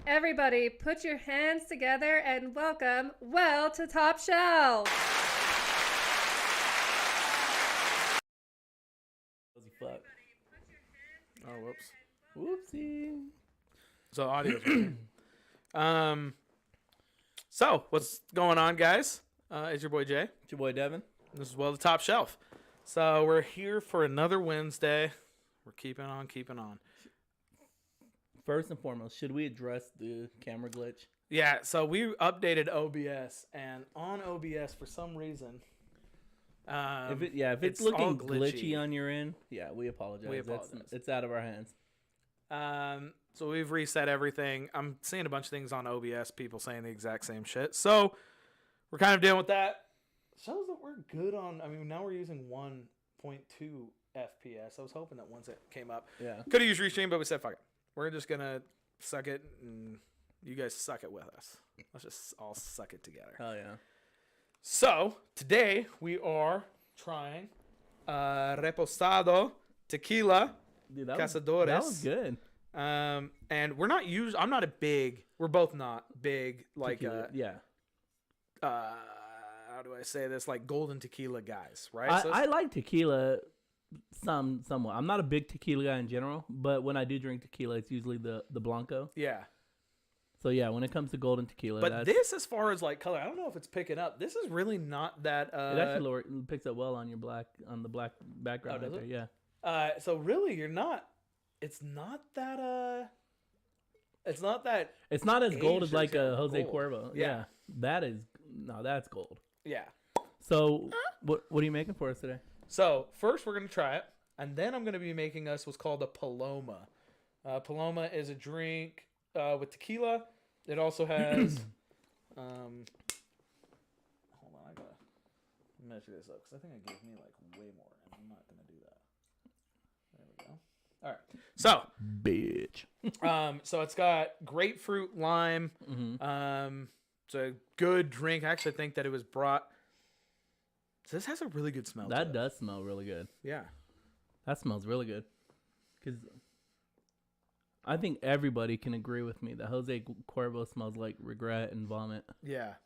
Everybody, put your hands together and welcome Well to Top Shelf. Fuck. Oh, whoops. Whoopsie. So audio's working. So what's going on, guys? It's your boy Jay. It's your boy Devin. This is Well the Top Shelf. So we're here for another Wednesday. We're keeping on. First and foremost, should we address the camera glitch? Yeah, so we updated OBS, and on OBS for some reason, If it's all looking glitchy on your end, we apologize. We apologize. It's out of our hands. So we've reset everything. I'm seeing a bunch of things on OBS, people saying the exact same shit. So we're kind of dealing with that. Shows that we're good on. I mean, now we're using 1.2 FPS. I was hoping that once it came up, could have used Restream, but we said fuck it. We're just gonna suck it, and you guys suck it with us. Let's just all suck it together. Oh yeah. So today we are trying Reposado Tequila. Dude, Cazadores. That was good. And we're not I'm not a big. We're both not big like Tequila, how do I say this? Like golden tequila guys, right? I like tequila somewhat. I'm not a big tequila guy in general, but when I do drink tequila, it's usually the Blanco. Yeah. So yeah, when it comes to golden tequila, But this, as far as like color, I don't know if it's picking up. This is really not that. It actually picks up well on the black background. Oh, does right it? there, yeah. So really, you're not. It's not that. It's not that. It's not as gold as like a Jose gold. Cuervo. Yeah. That's gold. Yeah. So what are you making for us today? So first, we're gonna try it, and then I'm gonna be making us what's called a Paloma. Paloma is a drink with tequila. It also has. Hold on, I gotta measure this up because I think it gave me like way more, and I'm not gonna do that. There we go. All right. So, Bitch. so it's got grapefruit, lime. Mm-hmm. It's a good drink. I actually think that it was brought. So this has a really good smell. That does smell really good. Yeah. That smells really good. Because I think everybody can agree with me that Jose Cuervo smells like regret and vomit. Yeah.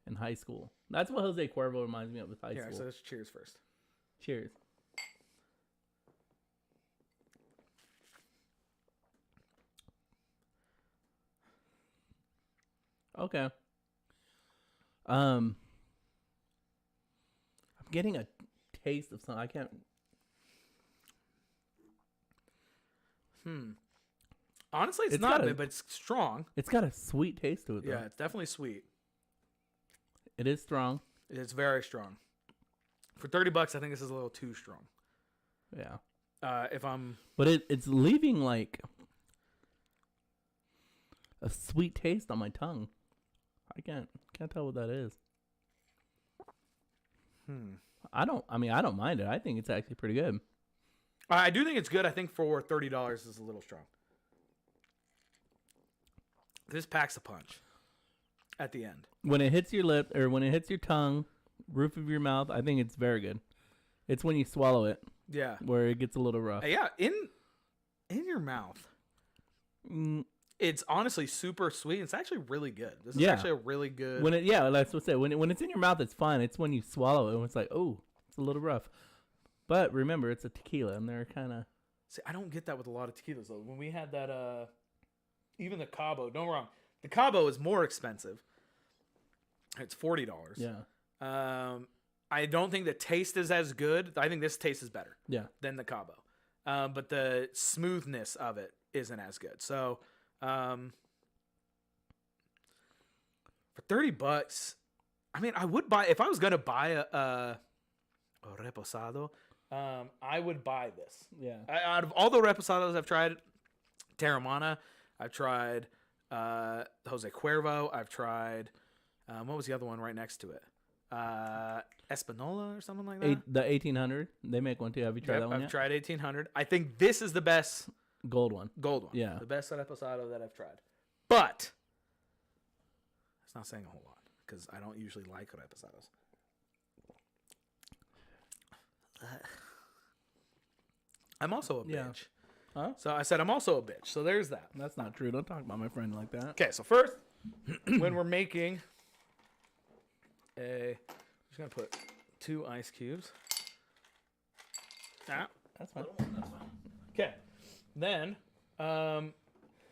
In high school. That's what Jose Cuervo reminds me of with high school. So let's cheers first. Cheers. Okay. I'm getting a taste of something. I can't. Honestly, it's not bad, but it's strong. It's got a sweet taste to it, though. Yeah, it's definitely sweet. It is strong. It's very strong. For $30, I think this is a little too strong. Yeah. But it's leaving like a sweet taste on my tongue. I can't tell what that is. I don't mind it. I think it's actually pretty good. I do think it's good. I think for $30 is a little strong. This packs a punch at the end. When it hits your lip or when it hits your tongue, roof of your mouth, I think it's very good. It's when you swallow it. Yeah. Where it gets a little rough. Yeah, in your mouth. It's honestly super sweet. It's actually really good. This is actually a really good. That's what I say. When it's in your mouth, it's fine. It's when you swallow it, and it's like, oh, it's a little rough. But remember, it's a tequila, and they're kind of. See, I don't get that with a lot of tequilas though. When we had that, even the Cabo. Don't get me wrong, the Cabo is more expensive. It's $40. Yeah. I don't think the taste is as good. I think this taste is better. Yeah. Than the Cabo, but the smoothness of it isn't as good. So. For $30, I mean, I would buy if I was gonna buy a reposado. I would buy this. Yeah. Out of all the reposados I've tried, Terramana, I've tried Jose Cuervo, I've tried what was the other one right next to it? Espanola or something like that. The 1800. They make one too. Have you tried that one yet? I've tried 1800. I think this is the best. Gold one. Yeah. The best reposado that I've tried. But it's not saying a whole lot because I don't usually like reposados. I'm also a bitch. Huh? So I said I'm also a bitch. So there's that. That's not true. Don't talk about my friend like that. Okay, so first, when we're making I'm just gonna put 2 ice cubes. Ah, That's fine. okay. Then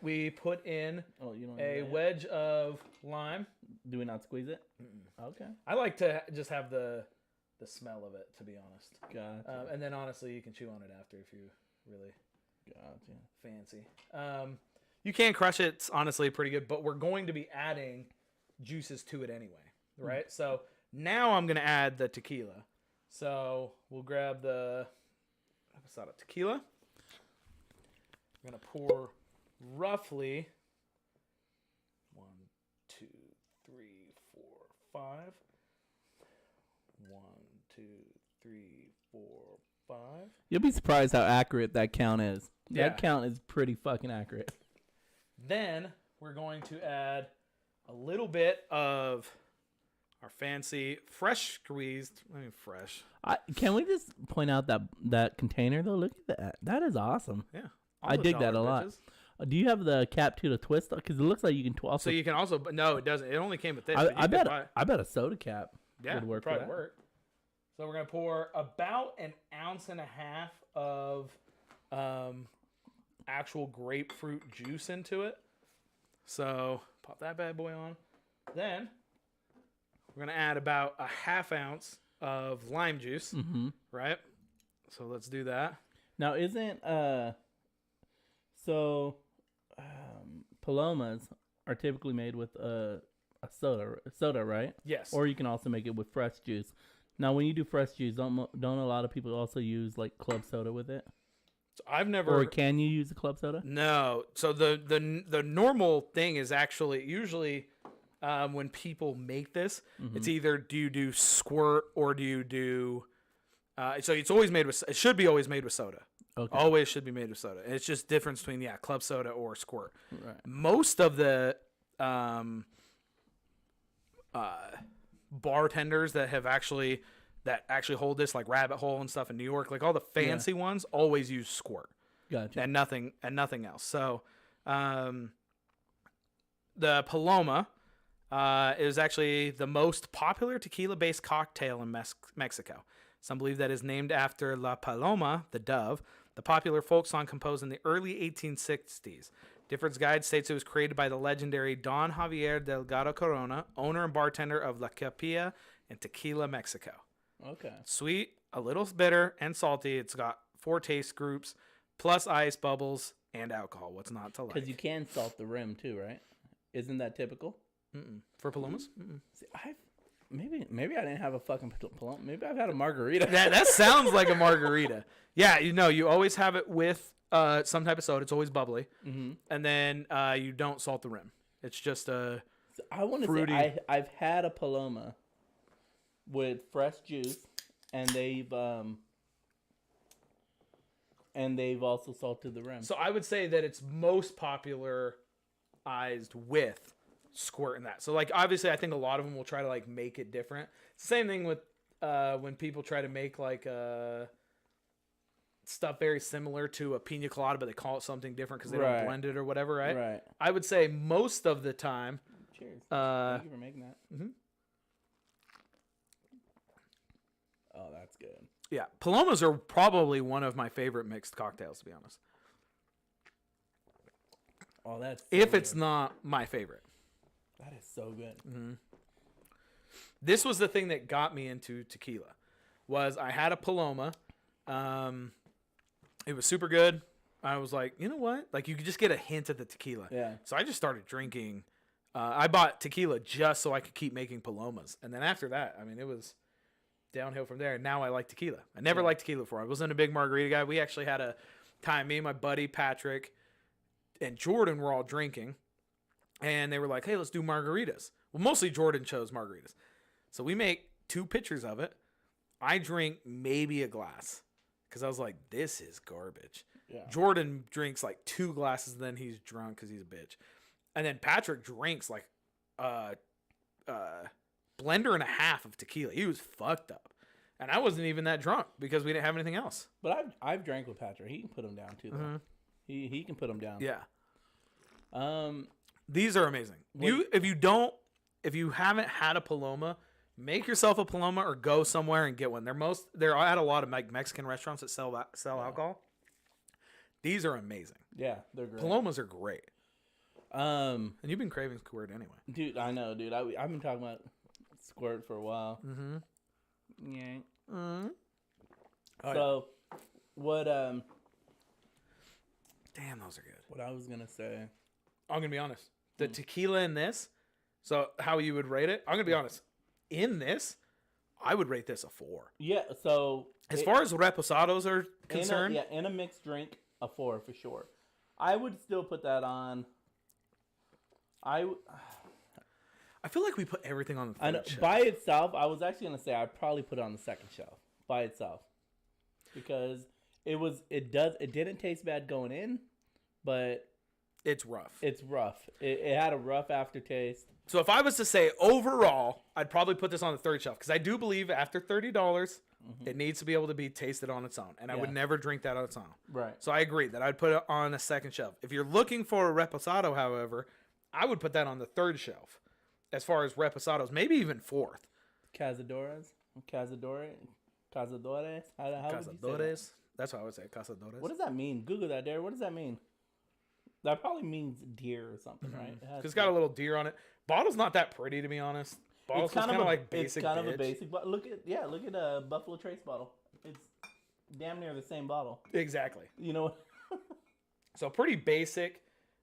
we put in You don't a need that. wedge of lime. Do we not squeeze it? Okay. I like to just have the smell of it, to be honest. Gotcha. And then honestly, you can chew on it after if you really Gotcha. fancy. You can crush it. It's honestly pretty good, but we're going to be adding juices to it anyway, right? So now I'm going to add the tequila. So we'll grab the episode of tequila. I'm going to pour roughly 1, 2, 3, 4, 5. 1, 2, 3, 4, 5. You'll be surprised how accurate that count is. Yeah. That count is pretty fucking accurate. Then we're going to add a little bit of our fancy fresh squeezed. I mean, fresh. Can we just point out that container though? Look at that. That is awesome. Yeah. I dig that a lot. Do you have the cap to the twist? Because it looks like you can also. So you can also. No, it doesn't. It only came with this. I bet a soda cap would would work. probably For that. work. So we're gonna pour about 1.5 ounces of actual grapefruit juice into it. So pop that bad boy on. Then we're gonna add about 1/2 ounce of lime juice. Mm-hmm. Right. So let's do that. Now isn't Palomas are typically made with a soda, right? Yes. Or you can also make it with fresh juice. Now, when you do fresh juice, don't a lot of people also use like club soda with it? So I've never. Or can you use a club soda? No. So the normal thing is actually usually when people make this, it's either do you do squirt or do you do. So it's always made with. It should be always made with soda. Okay. Always should be made with soda. And it's just difference between club soda or squirt. Right. Most of the bartenders that actually hold this, like Rabbit Hole and stuff in New York, like all the fancy ones, always use squirt Gotcha. and nothing else. So the Paloma is actually the most popular tequila-based cocktail in Mexico. Some believe that is named after La Paloma, the dove, the popular folk song composed in the early 1860s. Difference Guide states it was created by the legendary Don Javier Delgado Corona, owner and bartender of La Capilla in Tequila, Mexico. Okay. Sweet, a little bitter, and salty. It's got 4 taste groups, plus ice, bubbles, and alcohol. What's not to like? Because you can salt the rim too, right? Isn't that typical? For Palomas? See, maybe I didn't have a fucking Paloma. Maybe I've had a margarita. That sounds like a margarita. Yeah, you always have it with some type of soda. It's always bubbly. Mm-hmm. And then you don't salt the rim. It's just a I want to fruity. say I've had a Paloma with fresh juice, and they've also salted the rim. So I would say that it's most popularized with squirt in that. So like obviously I think a lot of them will try to like make it different. Same thing with when people try to make like stuff very similar to a pina colada, but they call it something different because they don't blend it or whatever, right? Right. I would say most of the time. Cheers. Thank you for making that. Mm-hmm. Oh, that's good. Yeah, Palomas are probably one of my favorite mixed cocktails, to be honest. Oh, that's so If good. it's not my favorite. That is so good. Mm-hmm. This was the thing that got me into tequila. Was I had a Paloma. It was super good. I was like, you know what? Like you could just get a hint of the tequila. Yeah. So I just started drinking. I bought tequila just so I could keep making Palomas. And then after that, I mean, it was downhill from there. And now I like tequila. I never liked tequila before. I wasn't a big margarita guy. We actually had a time, me and my buddy Patrick and Jordan were all drinking. And they were like, hey, let's do margaritas. Well, mostly Jordan chose margaritas. So we make 2 pitchers of it. I drink maybe a glass because I was like, this is garbage. Yeah. Jordan drinks like 2 glasses and then he's drunk because he's a bitch. And then Patrick drinks like blender and a half of tequila. He was fucked up. And I wasn't even that drunk because we didn't have anything else. But I've drank with Patrick. He can put him down too, though. He can put them down. Yeah. Um. These are amazing. Wait. If you haven't had a Paloma, make yourself a Paloma or go somewhere and get one. They're at a lot of Mexican restaurants that sell alcohol. These are amazing. Yeah, they're great. Palomas are great. And you've been craving squirt anyway. Dude, I know, dude. I've been talking about squirt for a while. Mm-hmm. Yeah. Mm-hmm. Oh, So, what? Damn, those are good. What I was gonna say. I'm gonna be honest. The tequila in this. So how you would rate it? I'm gonna be honest. In this, I would rate this a 4. Yeah. So as far as reposados are concerned, in a mixed drink, a 4 for sure. I would still put that on. I feel like we put everything on the third shelf. By itself, I was actually gonna say I'd probably put it on the second shelf by itself because it didn't taste bad going in, but it's rough. It's rough. It had a rough aftertaste. So if I was to say overall, I'd probably put this on the third shelf because I do believe after $30, it needs to be able to be tasted on its own, and I would never drink that on its own. Right. So I agree that I'd put it on a second shelf. If you're looking for a reposado, however, I would put that on the third shelf. As far as reposados, maybe even fourth. Cazadores. How would you say Cazadores. That's what I would say. Cazadores. that? What does that mean? Google that, Derek. What does that mean? That probably means deer or something, right? Because it's got a little deer on it. Bottle's not that pretty, to be honest. Bottle's kind of like basic. It's kind of a basic. But look at a Buffalo Trace bottle. It's damn near the same bottle. Exactly. You know. So pretty basic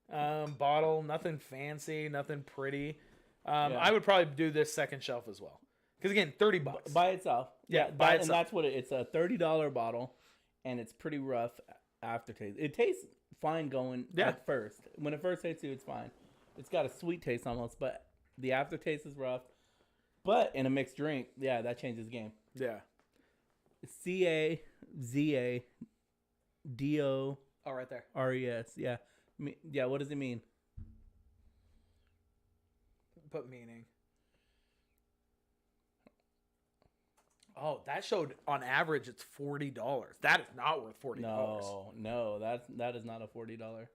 bottle. Nothing fancy. Nothing pretty. I would probably do this second shelf as well. Because again, $30 by itself. Yeah, by itself. And that's what it's a $30 bottle, and it's pretty rough aftertaste. It tastes fine going at first. When it first tastes you, it's fine. It's got a sweet taste almost, but the aftertaste is rough. But in a mixed drink, that changes the game. Yeah. Cazadores. Oh, right there. Res. Yeah. Yeah. What does it mean? Put meaning. Oh, that showed on average it's $40. That is not worth $40. No, that is not a $40.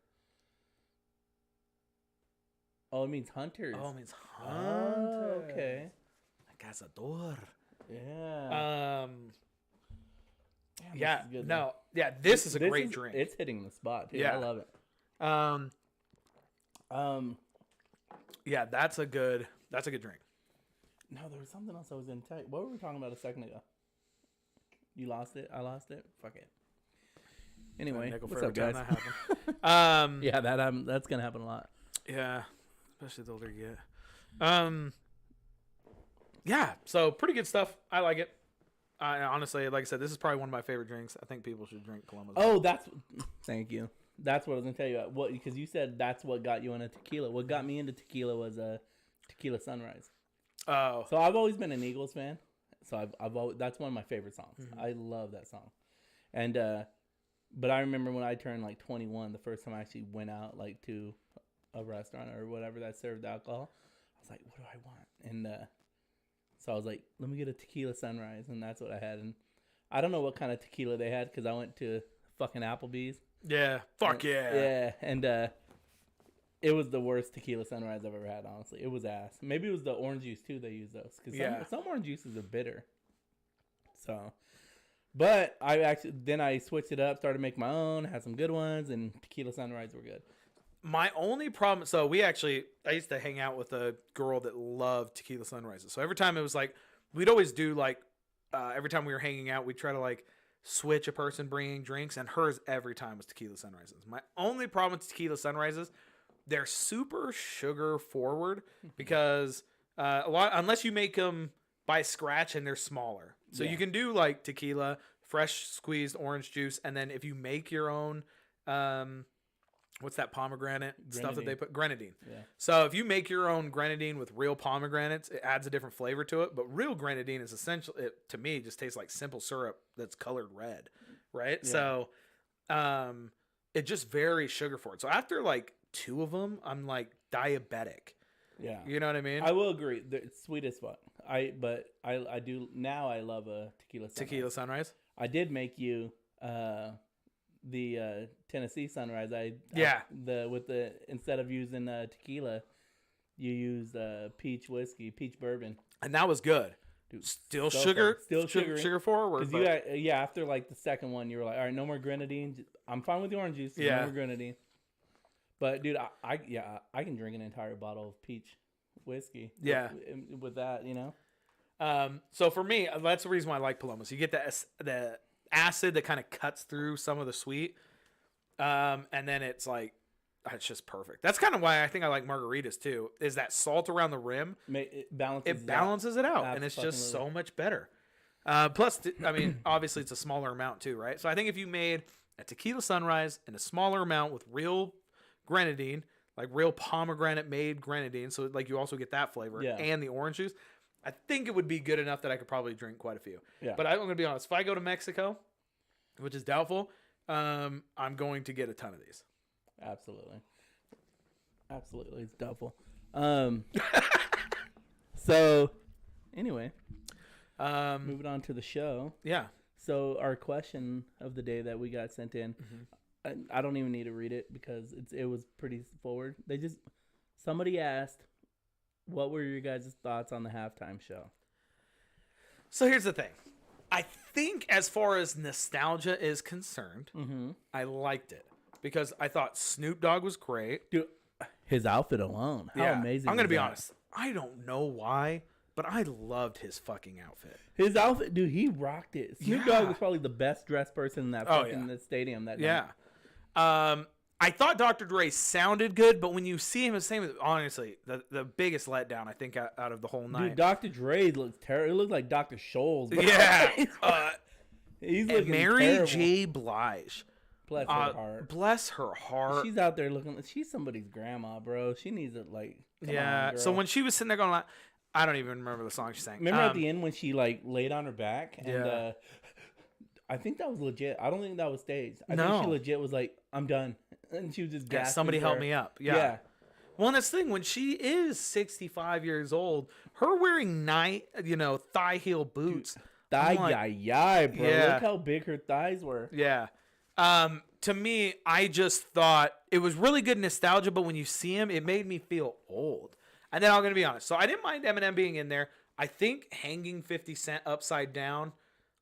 Oh, it means hunters. Oh, it means hunters. Oh, okay. Cazador. Yeah. Yeah. This is good, no. Yeah. This is a great drink. It's hitting the spot. Dude. Yeah. I love it. Yeah. That's a good drink. No, there was something else I was going to tell you. What were we talking about a second ago? You lost it. I lost it. Fuck it. Anyway, what's up, guys? Yeah, that's gonna happen a lot. Yeah, especially the older you get. Yeah, so pretty good stuff. I like it. Honestly, like I said, this is probably one of my favorite drinks. I think people should drink Columbus. Oh, thank you. That's what I was gonna tell you. Because you said that's what got you into tequila. What got me into tequila was Tequila Sunrise. Oh, so I've always been an Eagles fan. So I've always, that's one of my favorite songs. Mm-hmm. I love that song. And but I remember when I turned like 21, the first time I actually went out like to a restaurant or whatever that served alcohol, I was like, what do I want? And so I was like, let me get a Tequila Sunrise, and that's what I had. And I don't know what kind of tequila they had because I went to fucking Applebee's. Yeah, fuck yeah. Yeah, and it was the worst Tequila Sunrise I've ever had, honestly. It was ass. Maybe it was the orange juice, too, they use those. Because some orange juices are bitter. So, but I switched it up, started to make my own, had some good ones, and Tequila Sunrise were good. My only problem, so I used to hang out with a girl that loved Tequila Sunrises. So every time it was like, we'd always do like, every time we were hanging out, we'd try to like switch a person bringing drinks, and hers every time was Tequila Sunrises. My only problem with Tequila Sunrises, they're super sugar forward because unless you make them by scratch and they're smaller. So you can do like tequila, fresh squeezed orange juice, and then if you make your own, what's that pomegranate stuff that they put? Grenadine. Yeah. So if you make your own grenadine with real pomegranates, it adds a different flavor to it. But real grenadine is essential. It, to me, just tastes like simple syrup that's colored red, right? Yeah. So it just very sugar forward. So after like 2 of them, I'm like diabetic. Yeah. You know what I mean? I will agree. It's sweet as fuck. I do now. I love a Tequila Sunrise. Tequila Sunrise. I did make you Tennessee Sunrise, instead of using tequila, you used peach whiskey, peach bourbon. And that was good. Dude, Still so sugar, fun. Still sugar forward. Because after like the second one, you were like, all right, no more grenadine. I'm fine with the orange juice. No more grenadine. But dude, I can drink an entire bottle of peach whiskey. Yeah. With that, you know. So for me, that's the reason why I like Palomas. You get the acid that kind of cuts through some of the sweet, and then it's like. It's just perfect. That's kind of why I think I like margaritas too. Is that salt around the rim? It balances it out, and it's just so much better. Plus, I mean, obviously it's a smaller amount too, right? So I think if you made a tequila sunrise in a smaller amount with real grenadine, like real pomegranate made grenadine, so like you also get that flavor and the orange juice, I think it would be good enough that I could probably drink quite a few. Yeah. But I'm going to be honest. If I go to Mexico, which is doubtful, I'm going to get a ton of these. Absolutely, it's doubtful. So anyway, moving on to the show. Yeah. So our question of the day that we got sent in, I don't even need to read it because it was pretty forward. Somebody asked, what were your guys' thoughts on the halftime show? So here's the thing. I think as far as nostalgia is concerned, I liked it. Because I thought Snoop Dogg was great. Dude, his outfit alone. How amazing. I'm going to be honest. I don't know why, but I loved his fucking outfit. His outfit, dude, he rocked it. Snoop Dogg was probably the best dressed person in that the stadium that night. I thought Dr. Dre sounded good, but when you see him, honestly, the biggest letdown, I think, out of the whole night. Dude, Dr. Dre looks terrible. It looked like Dr. Scholl's. Bro. Yeah. He's looking Mary terrible. J. Blige. Bless her heart. Bless her heart. She's out there looking. She's somebody's grandma, bro. She needs it. Come on, so when she was sitting there going, I don't even remember the song she sang. Remember at the end when she laid on her back and I think that was legit. I don't think that was staged. I think she legit was like, I'm done, and she was just gasping. Somebody help me up. Yeah. Well, and that's the thing. When she is 65 years old, her wearing thigh heel boots. Dude, bro. Yeah. Look how big her thighs were. Yeah. To me, I just thought it was really good nostalgia, but when you see him, it made me feel old. And then I'm going to be honest. So I didn't mind Eminem being in there. I think hanging 50 Cent upside down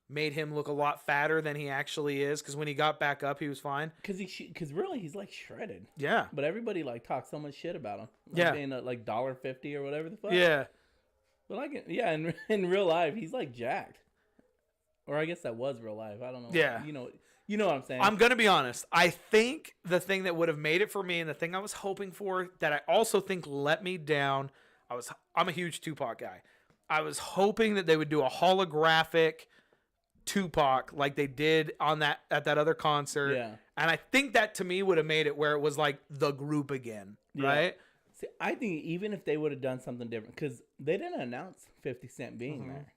made him look a lot fatter than he actually is. Because when he got back up, he was fine. Because really, he's like shredded. Yeah. But everybody talks so much shit about him. Being $1.50 or whatever the fuck. Yeah. But in real life, he's jacked. Or I guess that was real life. I don't know. Yeah. You know what I'm saying? I'm going to be honest. I think the thing that would have made it for me and the thing I was hoping for that I also think let me down, I'm a huge Tupac guy. I was hoping that they would do a holographic Tupac like they did at that other concert. Yeah. And I think that to me would have made it where it was like the group again, right? See, I think even if they would have done something different, because they didn't announce 50 Cent being there.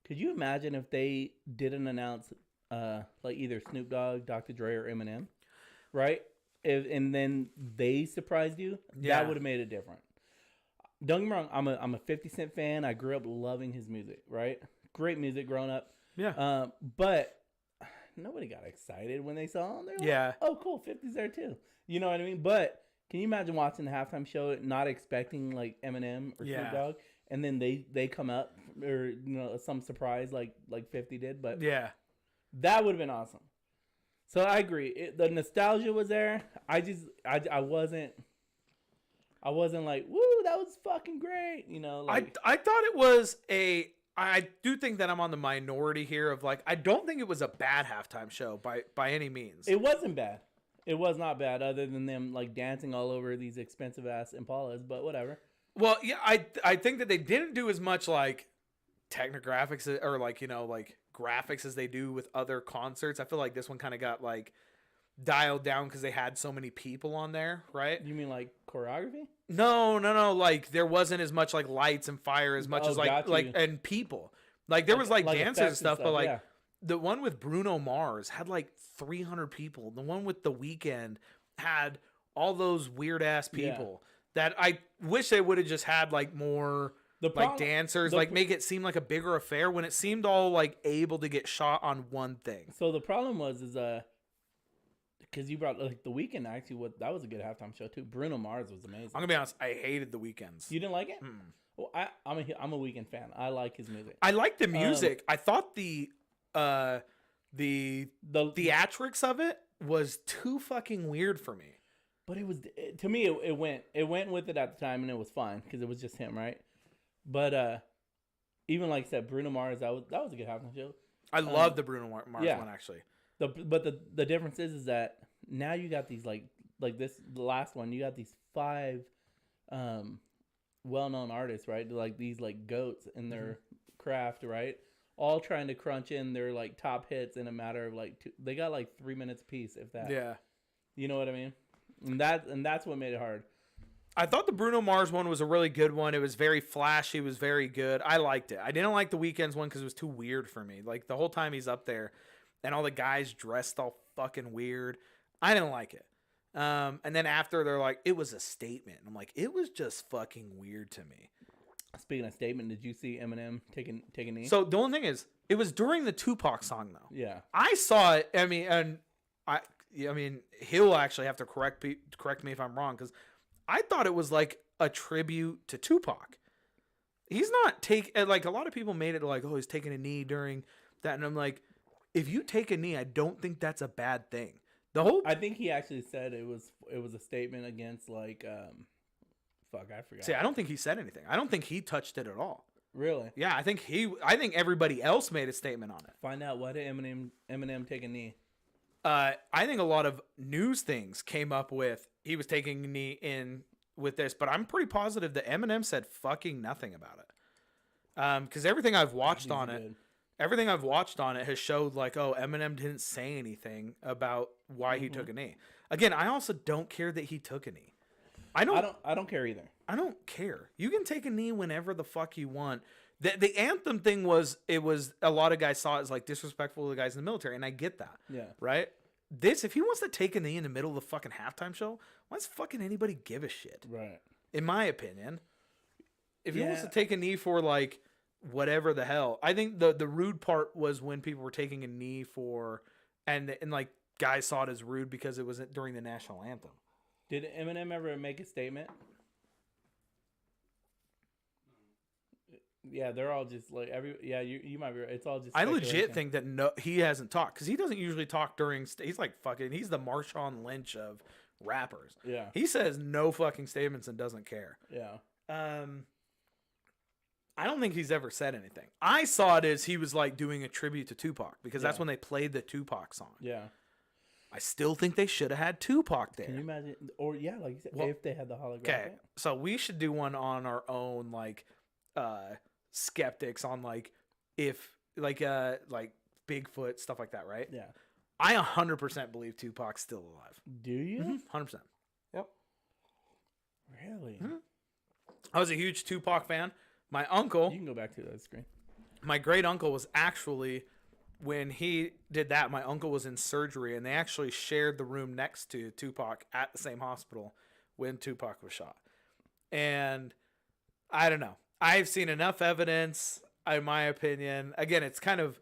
Could you imagine if they didn't announce either Snoop Dogg, Dr. Dre, or Eminem, right? And then they surprised you, that would have made it different. Don't get me wrong, I'm a 50 Cent fan. I grew up loving his music, right? Great music growing up. Yeah. But nobody got excited when they saw him. They were like, oh, cool, 50's there too. You know what I mean? But can you imagine watching the halftime show not expecting Eminem or Snoop Dogg, and then they come up or some surprise like 50 did? But that would have been awesome. So I agree. The nostalgia was there. I wasn't like, woo, that was fucking great. I thought it was I do think that I'm on the minority here of I don't think it was a bad halftime show by any means. It wasn't bad. It was not bad other than them dancing all over these expensive ass Impalas, but whatever. Well, yeah, I think that they didn't do as much technographics or graphics as they do with other concerts. I feel like this one kind of got dialed down because they had so many people on there, right? You mean choreography? No. There wasn't as much lights and fire as much as and people. There was dancers and stuff, but the one with Bruno Mars had 300 people. The one with The Weeknd had all those weird ass people that I wish they would have just had more dancers, make it seem like a bigger affair when it seemed all able to get shot on one thing. So the problem was because you brought like the Weeknd. Actually, that was a good halftime show too. Bruno Mars was amazing. I'm gonna be honest. I hated the Weeknd's. You didn't like it? Mm. Well, I'm a Weeknd fan. I like his music. I like the music. I thought the theatrics of it was too fucking weird for me. But to me it went with it at the time, and it was fine because it was just him, right? But even like I said, Bruno Mars, that was a good halftime show. I love the Bruno Mars one actually. But the difference is that now you got these like this the last one, you got these 5 well-known artists, right? Like these like goats in their craft, right? All trying to crunch in their like top hits in a matter of like they got like 3 minutes apiece, if that. Yeah. You know what I mean? And that's what made it hard. I thought the Bruno Mars one was a really good one. It was very flashy. It was very good. I liked it. I didn't like the Weeknd's one because it was too weird for me. Like the whole time he's up there and all the guys dressed all fucking weird. I didn't like it. And then after they're like, it was a statement. I'm like, it was just fucking weird to me. Speaking of statement, did you see Eminem taking a knee? So the only thing is, it was during the Tupac song though. Yeah. I saw it. I mean, he'll actually have to correct me if I'm wrong, because I thought it was like a tribute to Tupac. He's not like a lot of people made it like, oh, he's taking a knee during that, and I'm like, if you take a knee, I don't think that's a bad thing. I think he actually said it was a statement against like I forgot. See, I don't think he said anything. I don't think he touched it at all. Really? Yeah, I think everybody else made a statement on it. Find out, why did Eminem take a knee? I think a lot of news things came up with he was taking a knee in with this, but I'm pretty positive that Eminem said fucking nothing about it. Because everything I've watched on it has showed like, oh, Eminem didn't say anything about why he took a knee. Again, I also don't care that he took a knee. I don't care either. I don't care. You can take a knee whenever the fuck you want. The anthem thing was a lot of guys saw it as like disrespectful to the guys in the military, and I get that. Yeah. Right? If he wants to take a knee in the middle of the fucking halftime show, why does fucking anybody give a shit? Right. In my opinion. If he wants to take a knee for like whatever the hell. I think the rude part was when people were taking a knee for and like guys saw it as rude because it was during the national anthem. Did Eminem ever make a statement? Yeah, they're all just like you might be right. It's all just. I legit think that he hasn't talked, because he doesn't usually talk during. He's like fucking. He's the Marshawn Lynch of rappers. Yeah. He says no fucking statements and doesn't care. Yeah. I don't think he's ever said anything. I saw it as he was like doing a tribute to Tupac, because that's when they played the Tupac song. Yeah. I still think they should have had Tupac there. Can you imagine? Or like you said, if they had the hologram. Okay, so we should do one on our own, like skeptics on like if like Bigfoot, stuff like that, right? Yeah. I 100% believe Tupac's still alive. Do you? 100%. Yep. Really? Mm-hmm. I was a huge Tupac fan. My uncle. You can go back to that screen. My great uncle was actually, when he did that, my uncle was in surgery, and they actually shared the room next to Tupac at the same hospital when Tupac was shot. And I don't know. I've seen enough evidence, in my opinion. Again, it's kind of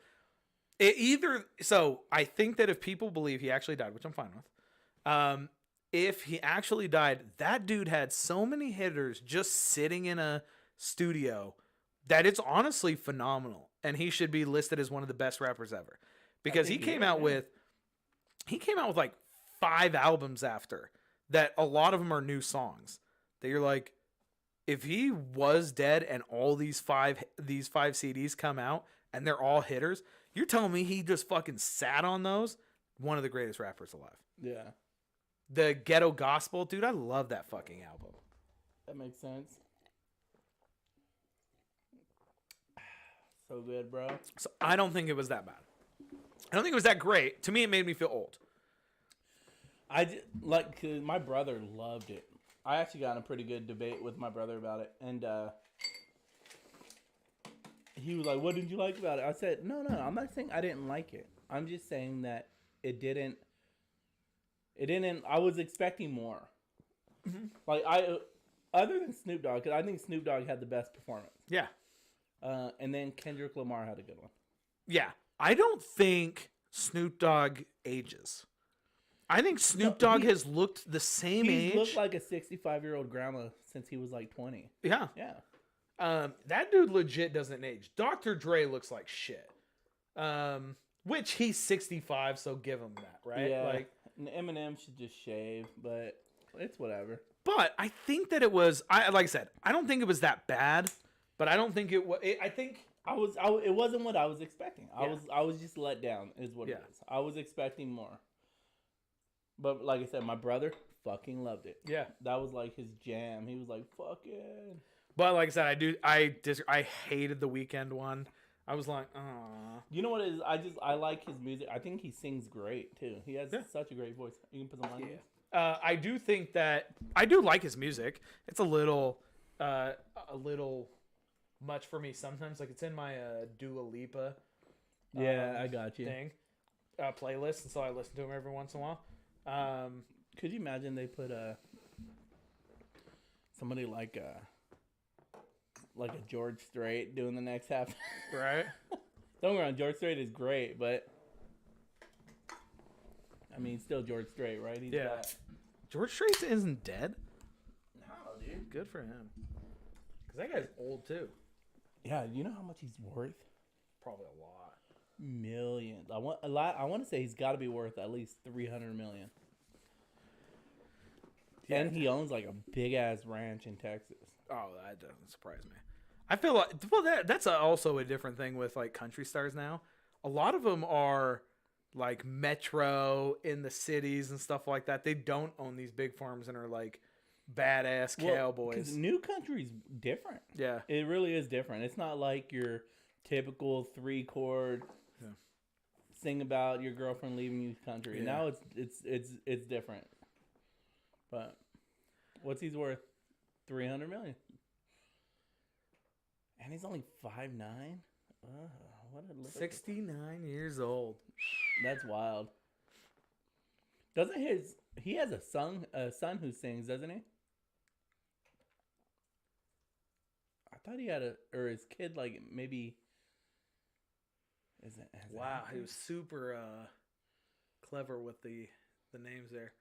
so I think that if people believe he actually died, which I'm fine with, if he actually died, that dude had so many hitters just sitting in a studio that it's honestly phenomenal, and he should be listed as one of the best rappers ever, because he came out with like 5 albums after that. A lot of them are new songs that you're like, if he was dead and all these five CDs come out and they're all hitters, you're telling me he just fucking sat on those? One of the greatest rappers alive. Yeah. The Ghetto Gospel, dude, I love that fucking album. That makes sense. So good, bro. So I don't think it was that bad. I don't think it was that great. To me, it made me feel old. Cause my brother loved it. I actually got in a pretty good debate with my brother about it, and he was like, "What did you like about it?" I said, "No, I'm not saying I didn't like it. I'm just saying that it didn't. I was expecting more. Mm-hmm. Like other than Snoop Dogg, because I think Snoop Dogg had the best performance. Yeah. And then Kendrick Lamar had a good one. Yeah, I don't think Snoop Dogg ages. I think Snoop Dogg he- has looked the same He's age. looked like a 65-year-old grandma since he was like 20. Yeah. Yeah. That dude legit doesn't age. Dr. Dre looks like shit. Which he's 65, so give him that, right? Yeah. Like, and Eminem should just shave, but it's whatever. but I think that it was. Like I said, I don't think it was that bad, but I don't think it was. I think It wasn't what I was expecting. Yeah. I was just let down, is what Yeah. it is. I was expecting more. But like I said, my brother fucking loved it. yeah. That was like his jam. He was like, fucking. But like I said, I hated the Weeknd one. I was like, oh. You know what it is? I like his music. I think he sings great too. He has such a great voice. You can put some on. Yeah. I do think that I do like his music. It's a little much for me sometimes. Like it's in my Dua Lipa. Yeah, I got you. Thing playlist, and so I listen to him every once in a while. Could you imagine they put somebody like a George Strait doing the next half? Right. Don't get me wrong, George Strait is great, but I mean, still George Strait, right? He's Yeah. George Strait isn't dead. No, dude. Good for him. Cause that guy's old too. Yeah, you know how much he's worth? Probably a lot. Millions. I want to say he's got to be worth at least 300 million. Yeah. And he owns like a big ass ranch in Texas. Oh, that doesn't surprise me. I feel like that's also a different thing with like country stars now. A lot of them are like metro in the cities and stuff like that. They don't own these big farms and are like badass cowboys. 'Cause new country's different. Yeah. It really is different. It's not like your typical 3-chord sing about your girlfriend leaving you country. Yeah. Now it's different. But what's he's worth? 300 million. And he's only 5'9". What a little 69 years old. That's wild. Doesn't he has a son who sings, doesn't he? I thought he had his kid like maybe. Wow, he was super clever with the names there.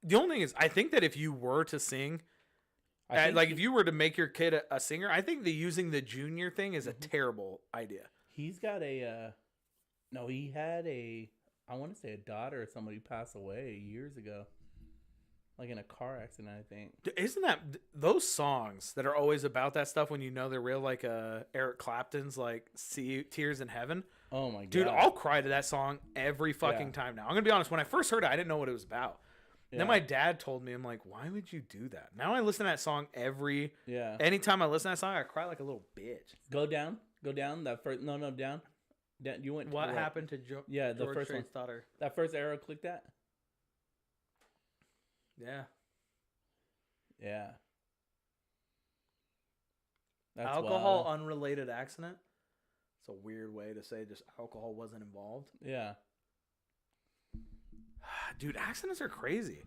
The only thing is, I think that if you were to sing, if you were to make your kid a singer, I think using the junior thing is a terrible idea. He's got he had I want to say a daughter or somebody pass away years ago. Like in a car accident, I think. Isn't that those songs that are always about that stuff when you know they're real, like Eric Clapton's like Tears in Heaven? Oh my god. Dude, I'll cry to that song every fucking time now. I'm going to be honest, when I first heard it, I didn't know what it was about. Yeah. Then my dad told me, I'm like, why would you do that? Now I listen to that song anytime I listen to that song, I cry like a little bitch. Go down, that first, down. You went. What happened to George first Strait's one. daughter? That first arrow, click that. Yeah. Yeah. That's alcohol wild. unrelated accident. It's a weird way to say just alcohol wasn't involved. Yeah. Dude, accidents are crazy.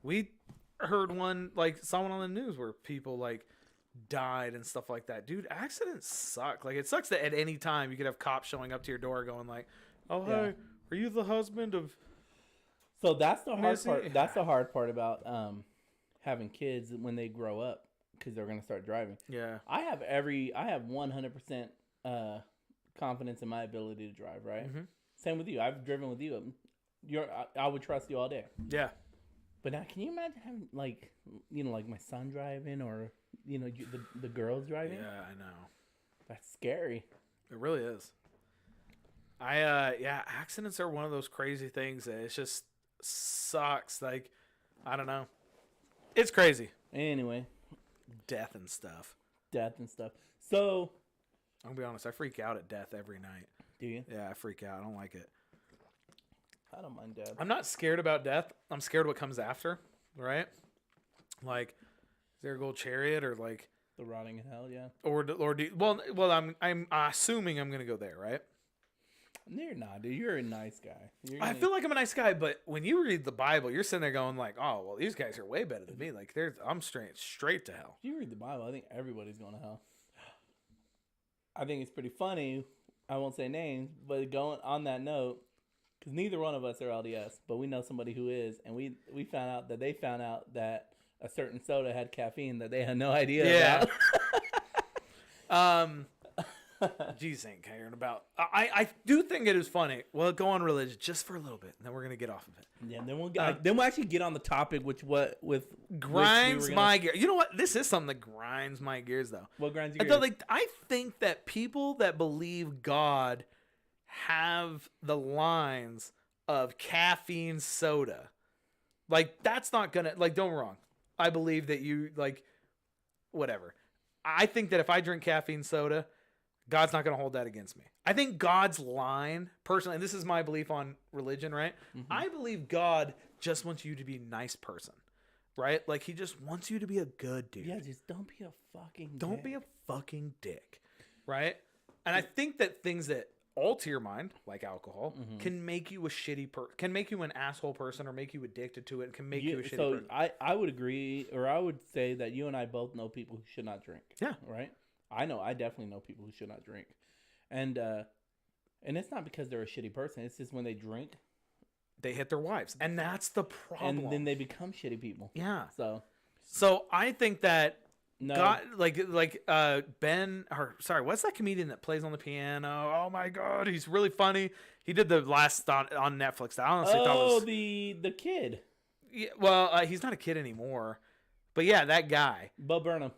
We heard saw one on the news where people like died and stuff like that. Dude, accidents suck. Like it sucks that at any time you could have cops showing up to your door going like, "Oh, hey, are you the husband of?" So that's the hard part. That's the hard part about having kids when they grow up because they're gonna start driving. Yeah. I have 100% confidence in my ability to drive. Right. Mm-hmm. Same with you. I've driven with you. I would trust you all day. Yeah. But now, can you imagine having like my son driving or the girls driving? Yeah, I know. That's scary. It really is. Accidents are one of those crazy things that it just sucks. Like, I don't know. It's crazy. Anyway, Death and stuff. So, I'm gonna be honest, I freak out at death every night. do you? Yeah, I freak out. I don't like it. I don't mind death. I'm not scared about death. I'm scared what comes after, right? Like, is there a gold chariot or like The rotting in hell, yeah. I'm assuming I'm gonna go there, right? No, you're not, dude. You're a nice guy. I feel like I'm a nice guy, but when you read the Bible, you're sitting there going like, "Oh, well, these guys are way better than me. Like, I'm straight to hell." If you read the Bible, I think everybody's going to hell. I think it's pretty funny. I won't say names, but going on that note, Because neither one of us are LDS, but we know somebody who is, and we found out that they found out that a certain soda had caffeine that they had no idea about. Jesus ain't caring about. I do think it is funny. Well, go on religion just for a little bit, and then we're gonna get off of it. Yeah, then we'll actually get on the topic, with grinds my gears. You know what? This is something that grinds my gears, though. What grinds your gears? I think that people that believe God have the lines of caffeine soda. Like, that's not gonna, like, don't get me wrong. I believe that you, like, whatever. I think that if I drink caffeine soda, God's not going to hold that against me. I think God's line, personally, and this is my belief on religion, right? Mm-hmm. I believe God just wants you to be a nice person, right? Like, he just wants you to be a good dude. Yeah, just don't be a fucking Don't be a fucking dick, right? And I think that things that alter your mind, like alcohol, can make you a shitty person, can make you an asshole person, or make you addicted to it, and can make you a shitty person. So I would agree, or I would say that you and I both know people who should not drink. Yeah. Right? I definitely know people who should not drink. And it's not because they're a shitty person. It's just when they drink, they hit their wives. And that's the problem. And then they become shitty people. Yeah. So I think that no. God, Ben, or sorry, what's that comedian that plays on the piano? Oh my God, he's really funny. He did the last on Netflix. I honestly thought was the kid. Yeah, well, he's not a kid anymore. But yeah, that guy. Bo Burnham.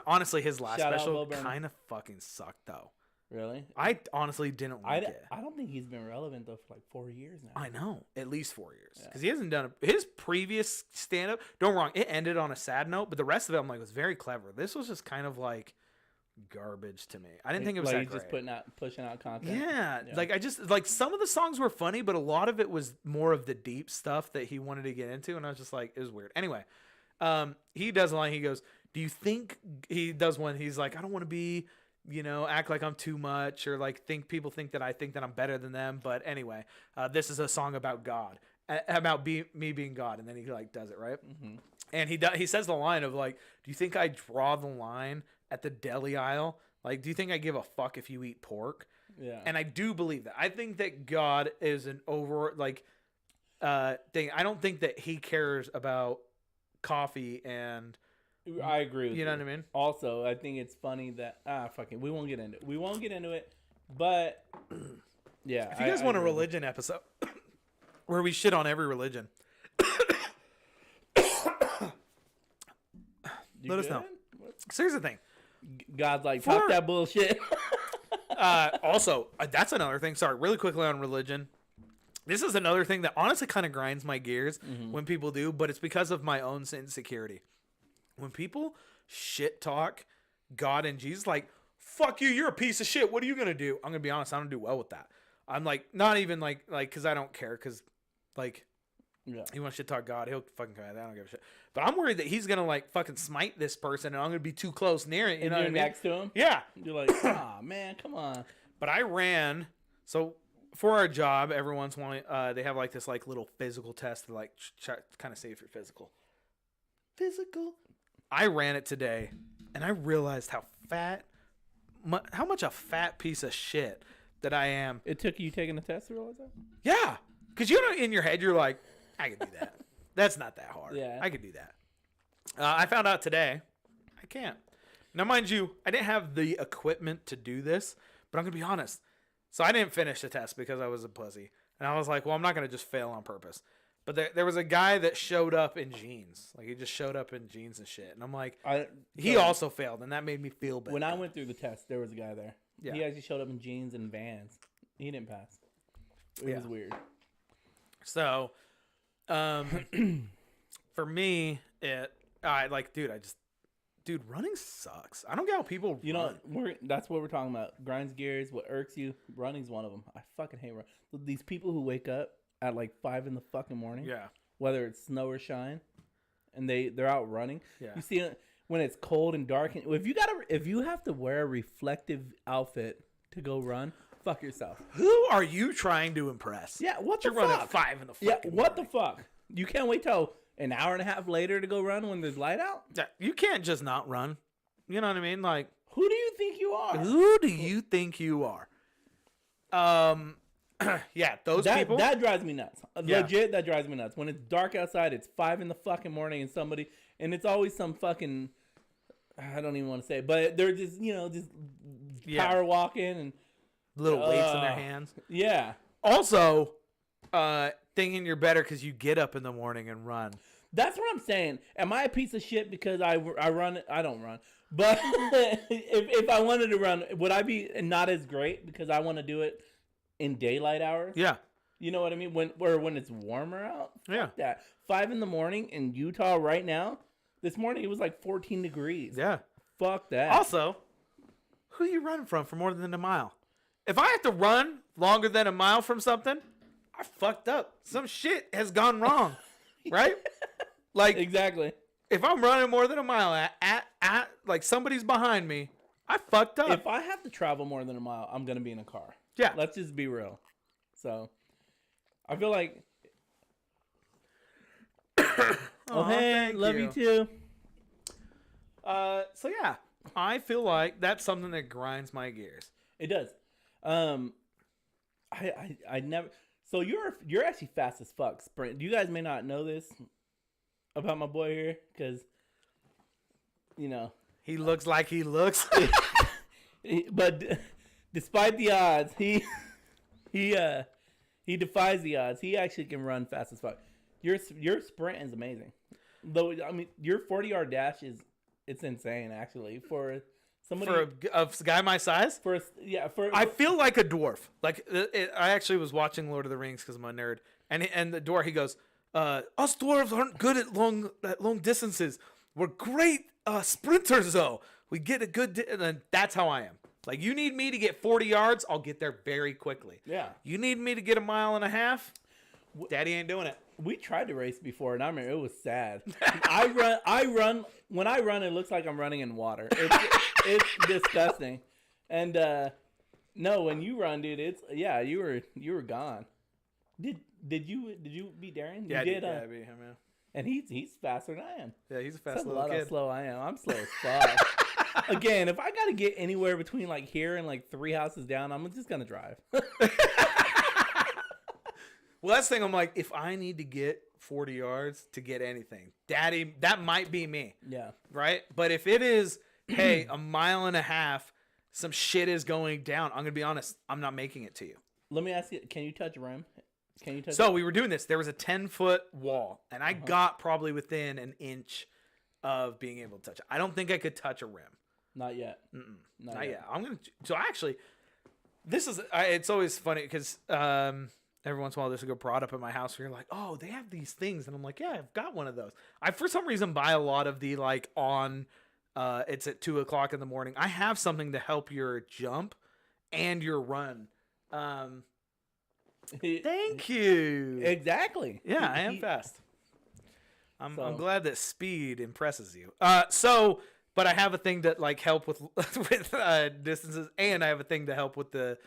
Honestly, his last Shout special kind of fucking sucked, though. Really? I honestly didn't like it. I don't think he's been relevant, though, for like 4 years now. I know. At least 4 years. Because he hasn't done his previous stand-up. Don't get me wrong. It ended on a sad note, but the rest of it, I'm like, was very clever. This was just kind of like garbage to me. I didn't think it was that he's great. Just pushing out content. Yeah. Like some of the songs were funny, but a lot of it was more of the deep stuff that he wanted to get into, and I was just like, it was weird. Anyway, he does a line. He goes, do you think, he does one, he's like, I don't want to be, act like I'm too much, or like people think that I think that I'm better than them. But anyway, this is a song about God, about me being God. And then he like does it, right? Mm-hmm. And he says the line of like, do you think I draw the line at the deli aisle? Like, do you think I give a fuck if you eat pork? Yeah. And I do believe that. I think that God is an thing. I don't think that he cares about coffee and. I agree with you. You know what I mean? Also, I think it's funny that fuck it, we won't get into it. But yeah. If you guys want a religion episode where we shit on every religion, let us know. So here's the thing. God's like, fuck that bullshit. Also, that's another thing. Sorry, really quickly on religion. This is another thing that honestly kind of grinds my gears when people do, but it's because of my own insecurity. When people shit talk God and Jesus, like, fuck you, you're a piece of shit. What are you going to do? I'm going to be honest, I don't do well with that. I'm like, not even like, because I don't care, because, like, he wants to shit talk God, he'll fucking come at that. I don't give a shit. But I'm worried that he's going to, like, fucking smite this person, and I'm going to be too close near it. You know what I mean? Next to him? Yeah. You're like, man, come on. But I ran, so for our job, every once in a while, they have, like, this, like, little physical test to, like, kind of see if you're physical. I ran it today, and I realized how much a fat piece of shit that I am. It took you taking the test to realize that? Yeah. Because, in your head, you're like, I can do that. That's not that hard. Yeah. I can do that. I found out today I can't. Now, mind you, I didn't have the equipment to do this, but I'm going to be honest. So I didn't finish the test because I was a pussy. And I was like, well, I'm not going to just fail on purpose. But there was a guy that showed up in jeans. Like, he just showed up in jeans and shit. And I'm like, he also failed, and that made me feel bad. When I went through the test, there was a guy there. Yeah. He actually showed up in jeans and Vans. He didn't pass. It was weird. So, for me, dude, running sucks. I don't get how people run. That's what we're talking about. Grinds gears, what irks you. Running's one of them. I fucking hate running. These people who wake up at like 5 in the fucking morning. Yeah. Whether it's snow or shine, and they're out running. Yeah. You see it when it's cold and dark, and if you have to wear a reflective outfit to go run, fuck yourself. Who are you trying to impress? Yeah, what the fuck? You're running at 5 in the fucking what morning. the fuck? You can't wait till an hour and a half later to go run when there's light out? Yeah, you can't just not run. You know what I mean? Like, who do you think you are? Who do you think you are? Yeah, those that, people. That drives me nuts. Yeah. Legit, that drives me nuts. When it's dark outside, it's 5 in the fucking morning, and it's always some fucking, I don't even want to say it, but they're just, just power walking and little weights in their hands. Yeah. Also, thinking you're better because you get up in the morning and run. That's what I'm saying. Am I a piece of shit because I run? I don't run. But if I wanted to run, would I be not as great because I want to do it in daylight hours? Yeah. You know what I mean? When it's warmer out? Yeah. Fuck that. 5 in the morning in Utah right now. This morning it was like 14 degrees. Yeah. Fuck that. Also, who you running from for more than a mile? If I have to run longer than a mile from something, I fucked up. Some shit has gone wrong. Right? Like, exactly. If I'm running more than a mile at like somebody's behind me, I fucked up. If I have to travel more than a mile, I'm gonna be in a car. Yeah. Let's just be real. So, I feel like. Oh, hey, love you too. So yeah, I feel like that's something that grinds my gears. It does. I never. So you're actually fast as fuck, sprint. You guys may not know this about my boy here, because he looks like he looks. But despite the odds, he defies the odds. He actually can run fast as fuck. Your sprint is amazing. Though I mean, your 40-yard dash it's insane actually for somebody For a guy my size? I feel like a dwarf. Like I actually was watching Lord of the Rings because I'm a nerd, and the dwarf, he goes, "Us dwarves aren't good at long distances. We're great sprinters though. We get a good and then that's how I am. Like, you need me to get 40 yards, I'll get there very quickly. Yeah. You need me to get a mile and a half, Daddy ain't doing it. We tried to race before, and I remember it was sad. I run. When I run, it looks like I'm running in water. It's disgusting. And no, when you run, dude, you were gone. Did you beat Darren? Yeah, you did. I beat him. Yeah. And he's faster than I am. Yeah, he's a That's fast a little lot kid. how slow I am. I'm slow as fuck. Again, if I gotta get anywhere between like here and like 3 houses down, I'm just gonna drive. Well, that's the thing. I'm like, if I need to get 40 yards to get anything, Daddy, that might be me. Yeah. Right? But if it is, hey, a mile and a half, some shit is going down, I'm going to be honest, I'm not making it to you. Let me ask you, can you touch a rim? Can you touch So we were doing this. There was a 10-foot wall, and I got probably within an inch of being able to touch it. I don't think I could touch a rim. Not yet. Not yet. I'm going to. So actually, it's always funny because every once in a while, this will go brought up at my house where you're like, oh, they have these things. And I'm like, yeah, I've got one of those. I, for some reason, buy a lot of the it's at 2 o'clock in the morning. I have something to help your jump and your run. Thank you. Exactly. Yeah, I am fast. I'm glad that speed impresses you. But I have a thing that like help with distances, and I have a thing to help with the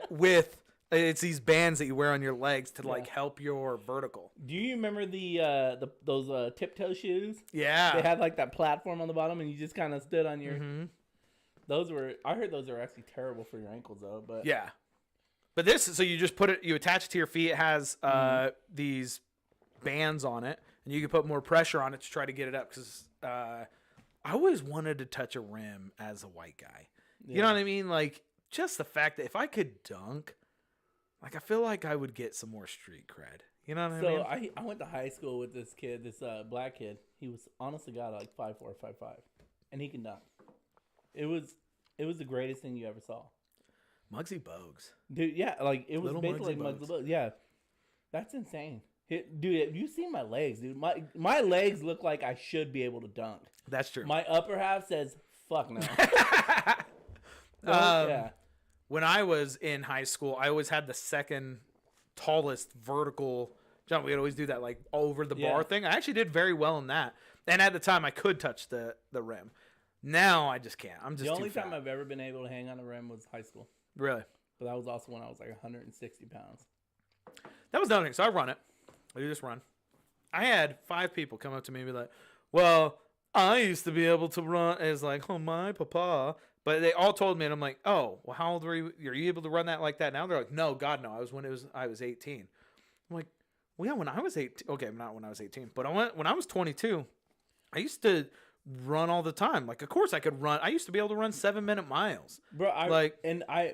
with it's these bands that you wear on your legs to like help your vertical. Do you remember those tiptoe shoes? Yeah, they had like that platform on the bottom, and you just kind of stood on your. I heard those are actually terrible for your ankles though. But yeah, but so you just you attach it to your feet. It has these bands on it, and you can put more pressure on it to try to get it up. Because I always wanted to touch a rim as a white guy. You know what I mean? Like, just the fact that if I could dunk, like, I feel like I would get some more street cred. You know what I mean? So I went to high school with this kid, this black kid. He was honestly got like 5'4", 5'5", and he can dunk. It was the greatest thing you ever saw. Muggsy Bogues. Dude, yeah, like it was Little basically Muggsy Muggsy Bogues. Yeah, that's insane. Dude, have you seen my legs, dude? My legs look like I should be able to dunk. That's true. My upper half says, fuck no. Yeah. When I was in high school, I always had the second tallest vertical jump. We'd always do that like over the bar thing. I actually did very well in that. And at the time, I could touch the rim. Now I just can't. I'm just the only too fat. time I've ever been able to hang on a rim was high school. Really? But that was also when I was like 160 pounds. That was the only thing. So I run it. I do this run. I had 5 people come up to me and be like, well, I used to be able to run as like, oh, my papa. But they all told me, and I'm like, oh, well, how old were you? Are you able to run that like that now? They're like, no, God, no. I was 18. I'm like, well, yeah, when I was 18. Okay, not when I was 18, but when I was 22, I used to run all the time. Like, of course I could run. I used to be able to run 7-minute miles. Bro,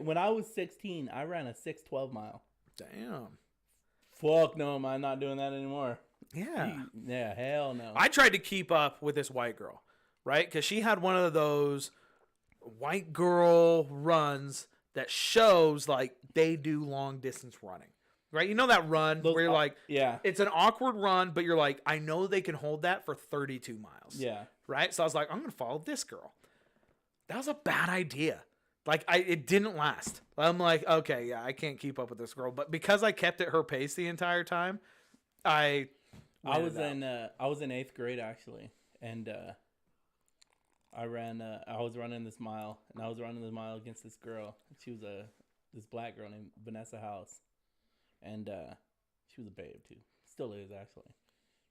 when I was 16, I ran a 6:12 mile. Damn. Fuck no, am I not doing that anymore. Yeah. Yeah, hell no. I tried to keep up with this white girl, right? Because she had one of those white girl runs that shows like they do long distance running, right? You know that run where you're like, yeah, it's an awkward run, but you're like, I know they can hold that for 32 miles. Yeah. Right. So I was like, I'm going to follow this girl. That was a bad idea. Like it didn't last. I'm like, okay, yeah, I can't keep up with this girl. But because I kept at her pace the entire time, I was in 8th grade actually. And, I was running this mile, and I was running the mile against this girl. She was this black girl named Vanessa House, and she was a babe too, still is actually.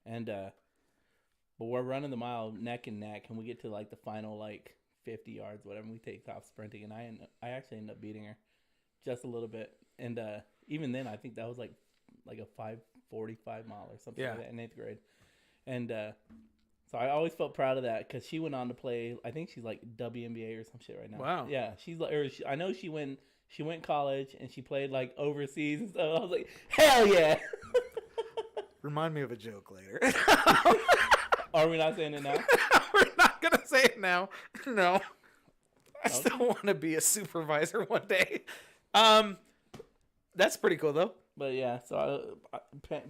And but we're running the mile neck and neck, and we get to like the final like 50 yards, whatever. And we take off sprinting, and I actually end up beating her just a little bit. And even then, I think that was like a 5:45 mile or something like that in 8th grade, and. So I always felt proud of that because she went on to play. I think she's like WNBA or some shit right now. Wow. Yeah, she's like, I know she went college and she played like overseas and stuff. I was like, hell yeah. Remind me of a joke later. Are we not saying it now? We're not gonna say it now. No. I still want to be a supervisor one day. That's pretty cool though. But yeah, so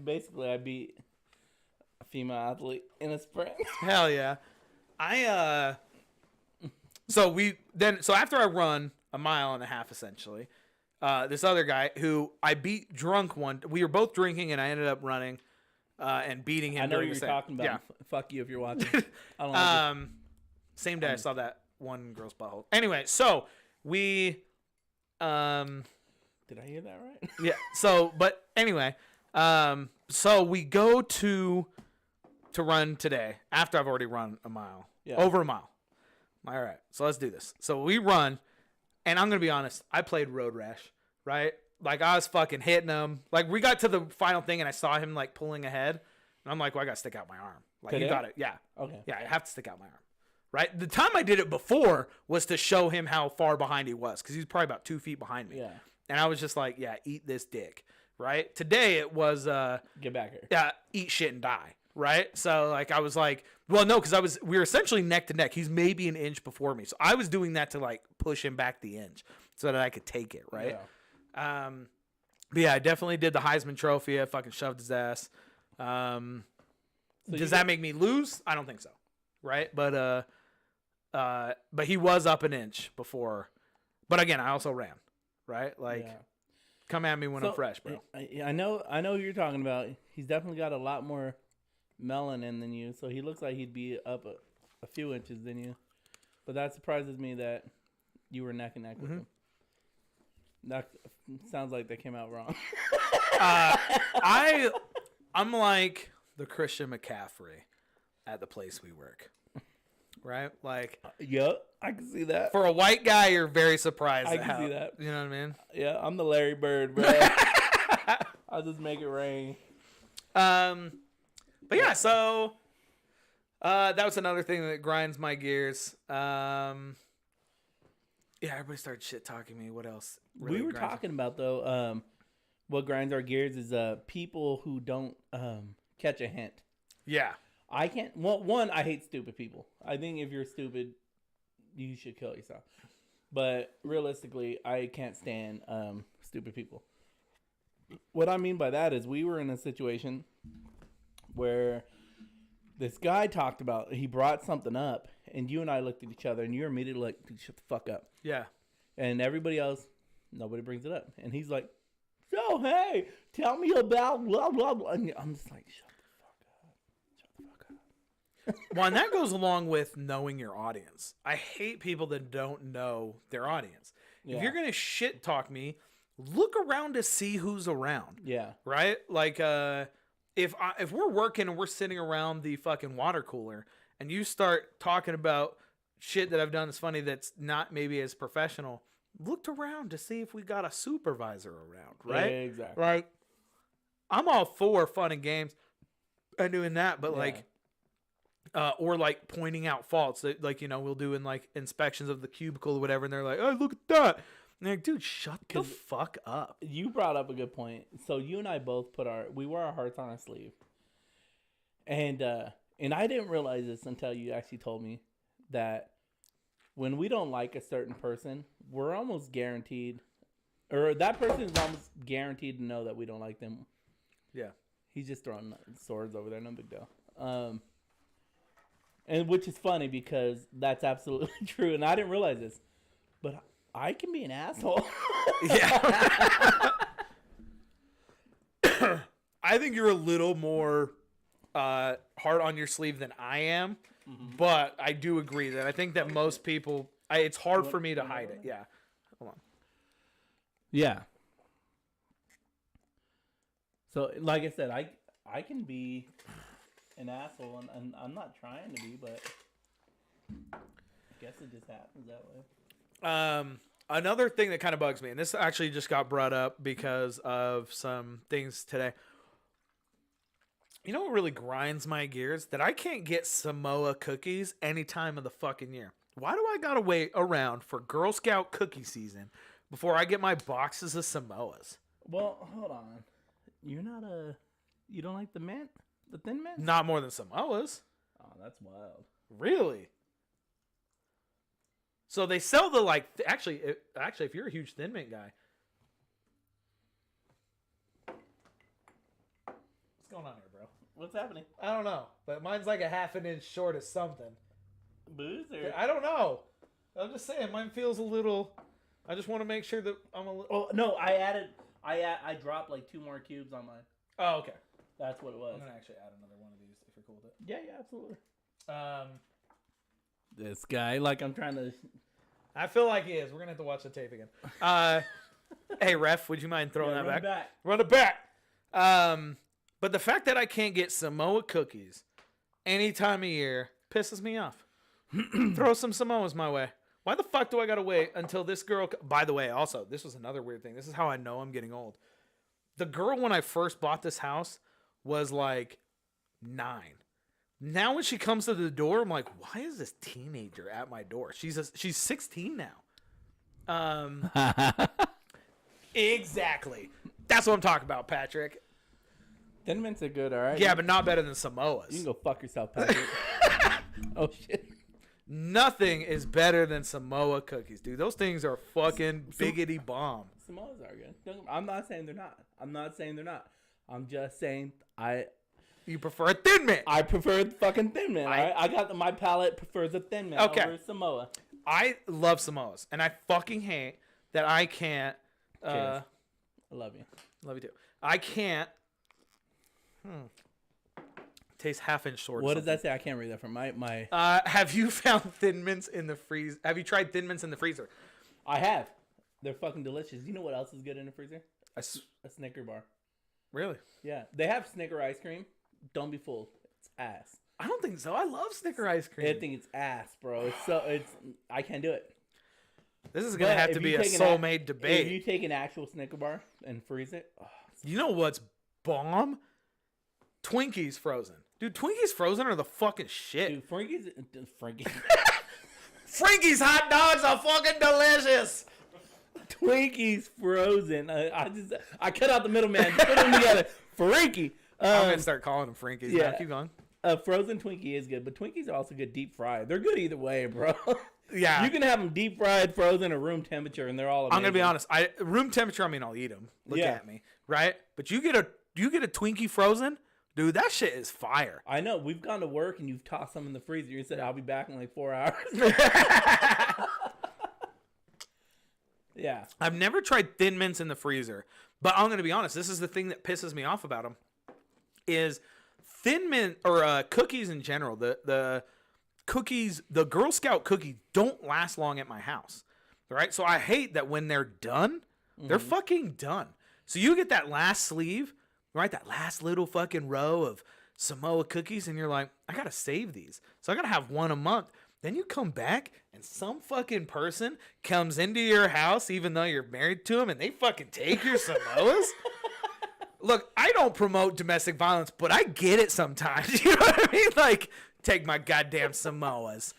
basically I beat a female athlete in a sprint. Hell yeah. So after I run a mile and a half essentially, this other guy who I beat drunk we were both drinking and I ended up running and beating him. I know what you're talking about. Yeah. Fuck you if you're watching. I don't like it. Same day I saw that one girl's butthole. Anyway, so we did I hear that right? Yeah. So but anyway, so we go to run today after I've already run a mile. Yeah. Over a mile. All right. So let's do this. So we run, and I'm going to be honest, I played road rash, right? Like I was fucking hitting him. Like we got to the final thing and I saw him like pulling ahead. And I'm like, well, I got to stick out my arm. Like you got it. Yeah. Okay. Yeah, I have to stick out my arm. Right? The time I did it before was to show him how far behind he was because he was probably about 2 feet behind me. Yeah. And I was just like, yeah, eat this dick. Right? Today it was get back here. Yeah, eat shit and die. Right? So like I was like, well, no, because we were essentially neck to neck. He's maybe an inch before me. So I was doing that to like push him back the inch so that I could take it, right? Yeah. But yeah, I definitely did the Heisman Trophy. I fucking shoved his ass. Does that make me lose? I don't think so. Right? But he was up an inch before. But again, I also ran. Right? Like come at me when I'm fresh, bro. I know who you're talking about. He's definitely got a lot more melanin than you, so he looks like he'd be up a few inches than you. But that surprises me that you were neck and neck with him. That sounds like they came out wrong. I'm like the Christian McCaffrey at the place we work, right? Like, yep, I can see that. For a white guy, you're very surprised. I can see that. You know what I mean? Yeah, I'm the Larry Bird, bro. I'll just make it rain. But yeah, so that was another thing that grinds my gears. Yeah, everybody started shit talking me. What else? Really we were talking about though. What grinds our gears is people who don't catch a hint. Yeah, I can't. Well, one, I hate stupid people. I think if you're stupid, you should kill yourself. But realistically, I can't stand stupid people. What I mean by that is we were in a situation where this guy talked about, he brought something up, and you and I looked at each other, and you're immediately like, dude, shut the fuck up. Yeah. And everybody else, nobody brings it up. And he's like, so, hey, tell me about blah, blah, blah. And I'm just like, shut the fuck up. Shut the fuck up. Well, and that goes along with knowing your audience. I hate people that don't know their audience. Yeah. If you're going to shit talk me, look around to see who's around. Yeah. Right? Like, if we're working and we're sitting around the fucking water cooler and you start talking about shit that I've done that's funny that's not maybe as professional. Looked around to see if we got a supervisor around, right? Exactly. Like, I'm all for fun and games and doing that, but like, or like pointing out faults that, like, you know, we'll do in like inspections of the cubicle or whatever, and they're like, "Oh, look at that!" And they're like, "Dude, shut the fuck up." You brought up a good point. So you and I both we wear our hearts on our sleeve, and I didn't realize this until you actually told me that when we don't like a certain person, we're almost guaranteed, or that person is almost guaranteed to know that we don't like them. Yeah. He's just throwing swords over there, no big deal. And which is funny because that's absolutely true, and I didn't realize this, but I can be an asshole. Yeah. I think you're a little more hard on your sleeve than I am, but I do agree that I think that most people, it's hard for me to hide it. Yeah. Hold on. Yeah. So, like I said, I can be an asshole, and I'm not trying to be, but I guess it just happens that way. Another thing that kind of bugs me, and this actually just got brought up because of some things today. You know what really grinds my gears? That I can't get Samoa cookies any time of the fucking year. Why do I gotta wait around for Girl Scout cookie season before I get my boxes of Samoas? Well, hold on. You don't like the mint? The Thin Mints? Not more than Samoas. Oh, that's wild. Really? So they sell the actually, if you're a huge Thin Mint guy, what's going on here, bro? What's happening? I don't know, but mine's like a half an inch short of something. Boozer. I don't know. I'm just saying, mine feels a little. I just want to make sure that I'm a little. Oh no, I dropped like 2 more cubes on mine. Oh, okay. That's what it was. I'm gonna actually add another one of these if you're cool with it. Yeah, absolutely. This guy, like I'm trying to. I feel like he is. We're gonna have to watch the tape again. Hey, ref, would you mind throwing that back? Run it back. But the fact that I can't get Samoa cookies any time of year pisses me off. Throw some Samoas my way. Why the fuck do I gotta wait until this girl? By the way, also, this was another weird thing. This is how I know I'm getting old. The girl when I first bought this house was like 9. Now when she comes to the door, I'm like, why is this teenager at my door? She's 16 now. Exactly. That's what I'm talking about, Patrick. Thin Mints are good, all right? Yeah, but not better than Samoas. You can go fuck yourself, Patrick. Oh, shit. Nothing is better than Samoa cookies, dude. Those things are fucking biggity bomb. Samoas are good. I'm not saying they're not. I'm just saying You prefer a Thin Mint. I prefer the fucking Thin Mint, all right? I got my palate prefers a Thin Mint over Samoa. I love Samoas, and I fucking hate that I can't. Cheers. I love you. Love you too. I can't. Tastes half-inch short. What does that say? I can't read that from my. Have you found Thin Mints in the freezer? Have you tried Thin Mints in the freezer? I have. They're fucking delicious. You know what else is good in the freezer? A Snicker bar. Really? Yeah. They have Snicker ice cream. Don't be fooled. It's ass. I don't think so. I love Snicker ice cream. I think it's ass, bro. I can't do it. This is gonna have to be a soul-made debate. If you take an actual Snicker bar and freeze it, you know what's bomb? Twinkies frozen. Dude, Twinkies frozen are the fucking shit. Dude, Frankie's Frankie's hot dogs are fucking delicious. Twinkies frozen. I cut out the middleman. Put them together. Frankie. I'm gonna start calling them Frankies. Yeah, keep going. A frozen Twinkie is good, but Twinkies are also good deep fried. They're good either way, bro. Yeah, you can have them deep fried, frozen, or room temperature, and they're all amazing. I'm gonna be honest. Room temperature. I mean, I'll eat them. Look at me, right? But you get a Twinkie frozen, dude. That shit is fire. I know. We've gone to work and you've tossed some in the freezer. You said I'll be back in like 4 hours. Yeah, I've never tried Thin Mints in the freezer, but I'm gonna be honest. This is the thing that pisses me off about them. Is Thin Mint or cookies in general? The cookies, the Girl Scout cookies don't last long at my house, right? So I hate that when they're done, they're fucking done. So you get that last sleeve, right? That last little fucking row of Samoa cookies, and you're like, I gotta save these, so I gotta have one a month. Then you come back and some fucking person comes into your house even though you're married to him and they fucking take your Samoas. Look, I don't promote domestic violence, but I get it sometimes. You know what I mean? Like, take my goddamn Samoas.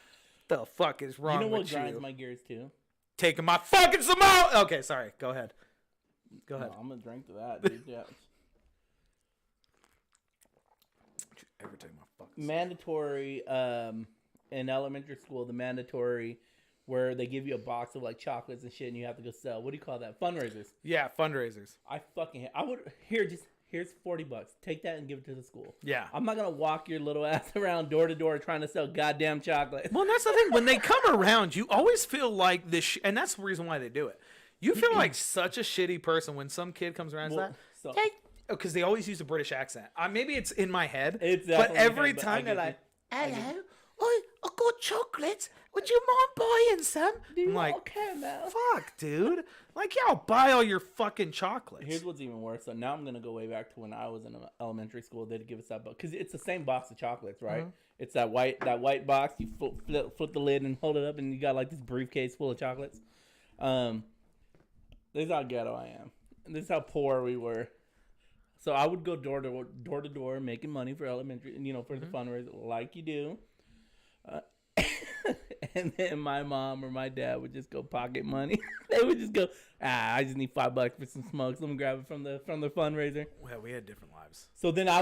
The fuck is wrong with you? You know what grinds my gears too? Taking my fucking Samoa. Okay, sorry. Go ahead. Go ahead. No, I'm gonna drink to that, dude. Yeah. Don't you ever take my fucking Mandatory in elementary school, the mandatory where they give you a box of like chocolates and shit and you have to go sell. What do you call that? Fundraisers. Yeah, fundraisers. I would here's $40. Take that and give it to the school. Yeah. I'm not gonna walk your little ass around door to door trying to sell goddamn chocolate. Well, that's the thing. When they come around, you always feel like this, and that's the reason why they do it. You feel like such a shitty person when some kid comes around and says, "Hey," because they always use a British accent. Maybe it's in my head, but every time they're like, "Hello, I got chocolates. Would you mind buying some?" I'm like, okay, man. "Fuck, dude! Like, yeah, I'll buy all your fucking chocolates." Here's what's even worse. So now I'm gonna go way back to when I was in elementary school. They'd give us that box because it's the same box of chocolates, right? Mm-hmm. It's that white box. You flip the lid and hold it up, and you got like this briefcase full of chocolates. This is how ghetto I am. And this is how poor we were. So I would go door to door, making money for elementary, for the fundraiser, like you do. And then my mom or my dad would just go pocket money. They would just go, I just need $5 for some smokes. Let me grab it from the fundraiser. Well, we had different lives. So then I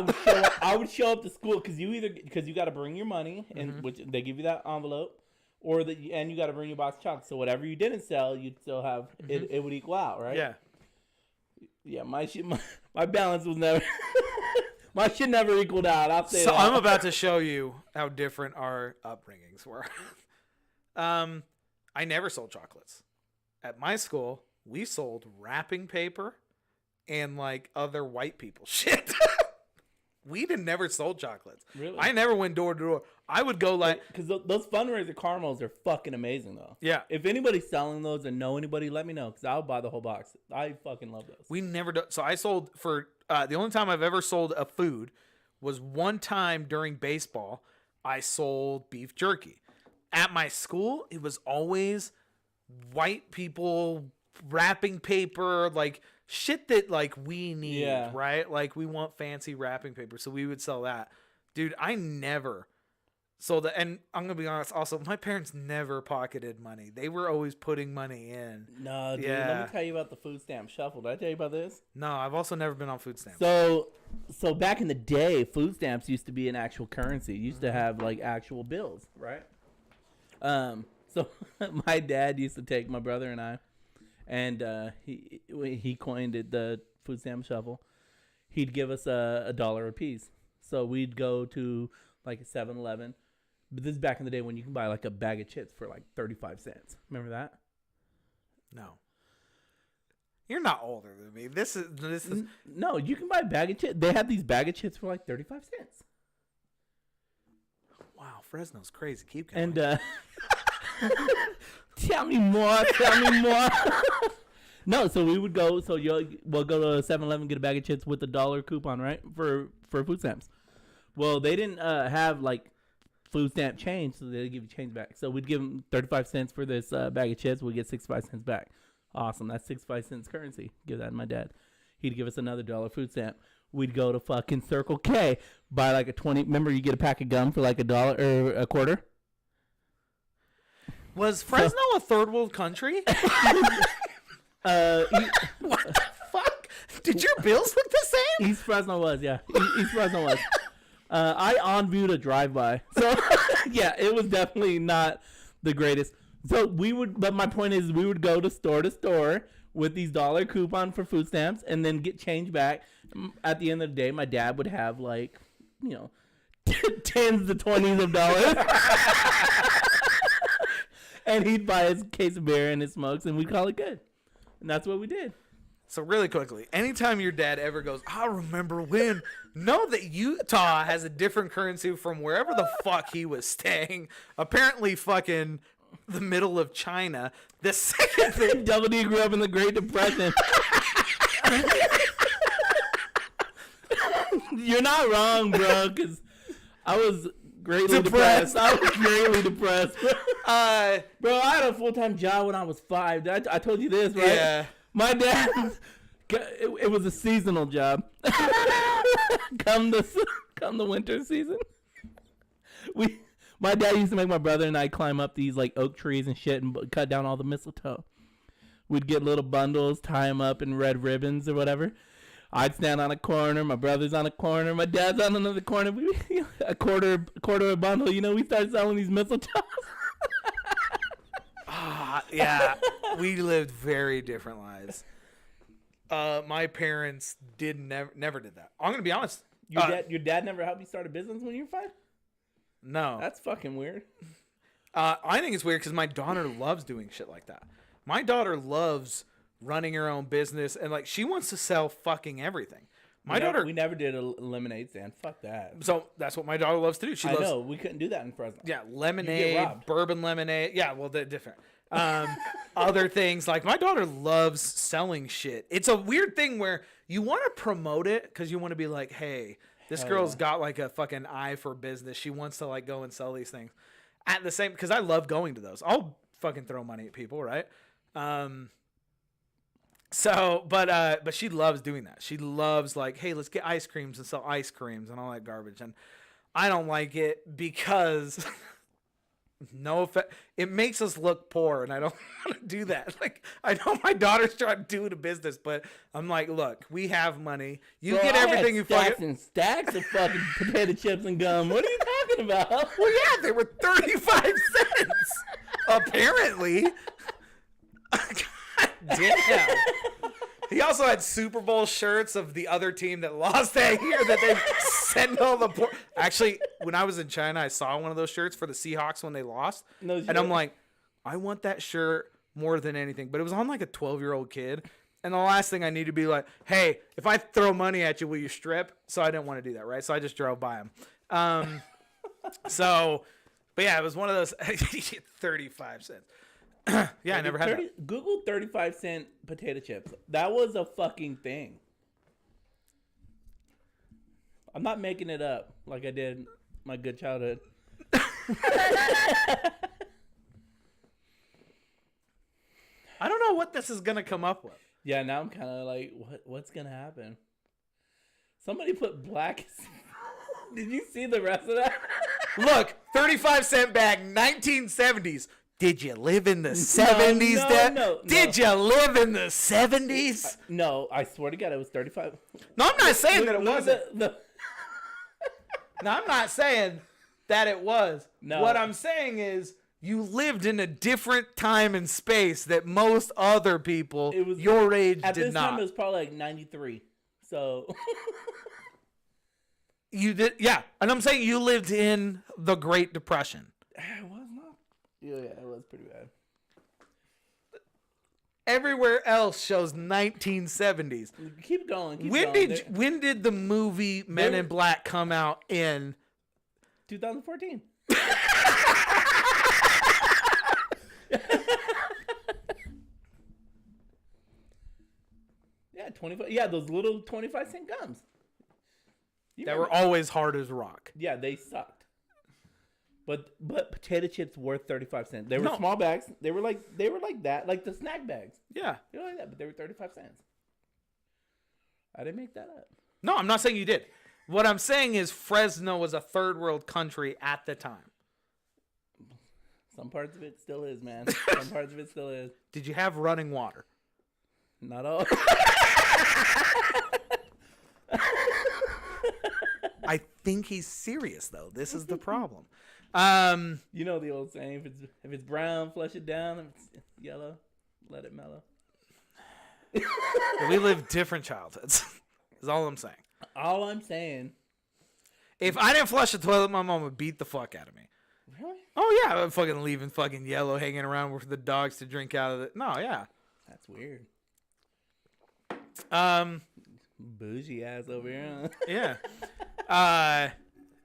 would show up to school because you got to bring your money, and which they give you that envelope, and you got to bring your box of chocolates. So whatever you didn't sell, you'd still have it. It would equal out, right? Yeah. Yeah, my balance was never. My shit never equaled out. I'll say that. I'm about to show you how different our upbringings were. I never sold chocolates. At my school, we sold wrapping paper and like other white people shit. We never sold chocolates. Really? I never went door to door. I would go like, because those fundraiser caramels are fucking amazing though. Yeah. If anybody's selling those and know anybody, let me know because I'll buy the whole box. I fucking love those. we never do. So I sold for the only time I've ever sold a food was one time during baseball. I sold beef jerky. At my school, it was always white people wrapping paper, like shit that like we need, right? Like we want fancy wrapping paper, so we would sell that. Dude, I never sold that. And I'm gonna be honest, also, my parents never pocketed money. They were always putting money in. No, dude. Let me tell you about the food stamp shuffle. Did I tell you about this? No, I've also never been on food stamps. So back in the day, food stamps used to be an actual currency. You used to have like actual bills, right? So my dad used to take my brother and I, and he coined it the food stamp shuffle. He'd give us $1 a piece. So we'd go to like a 7-Eleven. But this is back in the day when you can buy like a bag of chips for like 35 cents. Remember that? No. You're not older than me. This is No, you can buy a bag of chips. They had these bag of chips for like 35 cents. Wow, Fresno's crazy. Keep going. And tell me more. No, so we would go. So we'll go to 7-Eleven, get a bag of chips with $1 coupon, right, for food stamps. Well, they didn't have like food stamp change, so they'd give you change back. So we'd give them 35 cents for this bag of chips. We'd get 65 cents back. Awesome, that's 65 cents currency. Give that to my dad. He'd give us another $1 food stamp. We'd go to fucking Circle K, buy like a 20. Remember, you get a pack of gum for like $1 or a quarter. Was Fresno a third world country? What the fuck? Did your bills look the same? East Fresno was, yeah. East Fresno was. I on-viewed a drive-by. So, yeah, it was definitely not the greatest. So but my point is, we would go to store with these $1 coupon for food stamps and then get change back. At the end of the day, my dad would have like, tens to 20s of dollars. And he'd buy his case of beer and his smokes, and we'd call it good. And that's what we did. So really quickly, anytime your dad ever goes, I remember when, know that Utah has a different currency from wherever the fuck he was staying. Apparently fucking the middle of China. The second thing... Double D grew up in the Great Depression. You're not wrong, bro, because I was greatly depressed. I was greatly depressed. Bro, I had a full-time job when I was 5. I told you this, right? Yeah. My dad, it was a seasonal job. come the winter season, my dad used to make my brother and I climb up these like oak trees and shit and cut down all the mistletoe. We'd get little bundles, tie them up in red ribbons or whatever. I'd stand on a corner, my brother's on a corner, my dad's on another corner. A quarter a bundle, we started selling these mistletoes. Yeah, we lived very different lives. My parents never did that. I'm gonna be honest. Your dad never helped you start a business when you were 5? No, that's fucking weird. I think it's weird because my daughter loves doing shit like that. My daughter loves running her own business and like she wants to sell fucking everything. We never did a lemonade stand. Fuck that. So that's what my daughter loves to do. I know we couldn't do that in Fresno. Yeah, lemonade, bourbon lemonade. Yeah, well, they're different. Other things like my daughter loves selling shit. It's a weird thing where you want to promote it because you want to be like, hey, this girl's got like a fucking eye for business. She wants to like go and sell these things. At the same, because I love going to those. I'll fucking throw money at people, right? But she loves doing that. She loves like, hey, let's get ice creams and sell ice creams and all that garbage. And I don't like it because it makes us look poor, and I don't want to do that. Like, I know my daughter's trying to do the business, but I'm like, look, we have money. You get everything you stacks and stacks of fucking potato chips and gum. What are you talking about? Well, yeah, they were 35 cents, apparently. God damn. He also had Super Bowl shirts of the other team that lost that year that they sent all the poor. Actually, when I was in China, I saw one of those shirts for the Seahawks when they lost. And I'm like, I want that shirt more than anything. But it was on like a 12-year-old kid. And the last thing I need to be like, hey, if I throw money at you, will you strip? So I didn't want to do that, right? So I just drove by him. But yeah, it was one of those 35 cents. Yeah, I never had that. Google 35-cent potato chips. That was a fucking thing. I'm not making it up like I did my good childhood. I don't know what this is going to come up with. Yeah, now I'm kind of like, what's going to happen? Somebody put black... Did you see the rest of that? Look, 35-cent bag, 1970s. Did you live in the 70s, Dad? No. Did you live in the 70s? No, I swear to God, it was 35. No, I'm not saying that it wasn't. No, I'm not saying that it was. No. What I'm saying is you lived in a different time and space that most other people your age did not. At this time, it was probably like 93. So... You did, yeah. And I'm saying you lived in the Great Depression. It was not. Yeah, it was pretty bad. Everywhere else shows 1970s. Keep going. When did the movie Men in Black come out in? 2014. Yeah, 25. Yeah, those little 25-cent gums. That were always hard as rock. Yeah, they sucked. But potato chips were 35 cents. They were small bags. They were like that, like the snack bags. Yeah, they were like that, but they were 35 cents. I didn't make that up. No, I'm not saying you did. What I'm saying is Fresno was a third world country at the time. Some parts of it still is, man. Some parts of it still is. Did you have running water? Not all. I think he's serious though. This is the problem. You know the old saying: if it's brown, flush it down. If it's yellow, let it mellow. We live different childhoods. Is all I'm saying. All I'm saying. If I didn't flush the toilet, my mom would beat the fuck out of me. Really? Oh yeah, I'm fucking leaving fucking yellow hanging around for the dogs to drink out of it. No, yeah. That's weird. Bougie ass over here. Yeah.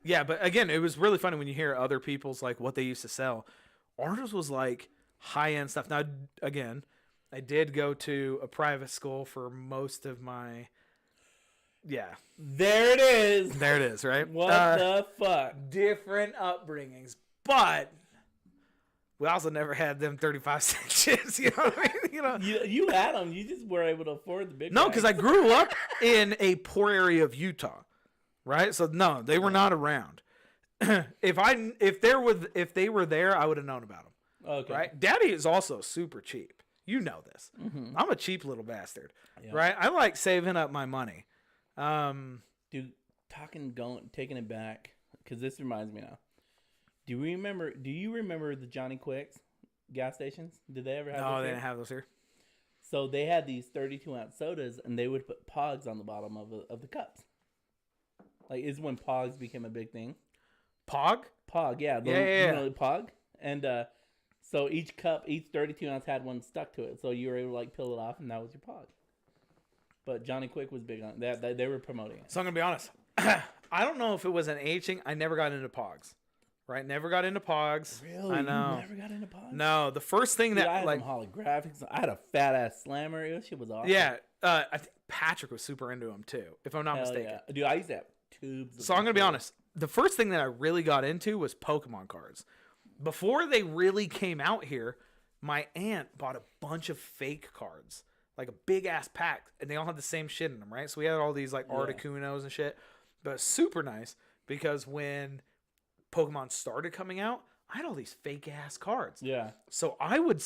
Yeah, but again, it was really funny when you hear other people's like what they used to sell. Ours was like high end stuff. Now, again, I did go to a private school for most of my Yeah. There it is. There it is, right? What the fuck? Different upbringings. But we also never had them 35-cent chips. You know what I mean? You know? You had them. You just were able to afford the big No, bags. because I grew up in a poor area of Utah, right? So no, they were not around. If they were there, I would have known about them. Okay. Right? Daddy is also super cheap. You know this. Mm-hmm. I'm a cheap little bastard, Yeah. right? I like saving up my money. Dude, taking it back, because this reminds me now. Do you remember the Johnny Quicks gas stations? Did they ever have No, those they here? didn't have those here. So they had these 32-ounce sodas, and they would put Pogs on the bottom of the cups. Like, is when Pogs became a big thing. Pog? Pog, yeah. Yeah. You know, Pog? And so each 32-ounce had one stuck to it. So you were able to, like, peel it off, and that was your Pog. But Johnny Quick was big on that. They were promoting it. So I'm going to be honest. I don't know if it was an age thing. I never got into Pogs. Right? Never got into Pogs. Really? I know. You never got into Pogs? No. The first thing Dude, that, I had like, some holographics. I had a fat-ass slammer. That shit was awesome. yeah, I think Patrick was super into them, too, if I'm not Hell mistaken. yeah. Dude, I used to have tubes. So I'm going to be honest. The first thing that I really got into was Pokemon cards. Before they really came out here, my aunt bought a bunch of fake cards, like a big ass pack, and they all had the same shit in them, right? So we had all these like Articunos and shit, but super nice because when Pokemon started coming out, I had all these fake ass cards. Yeah. So I would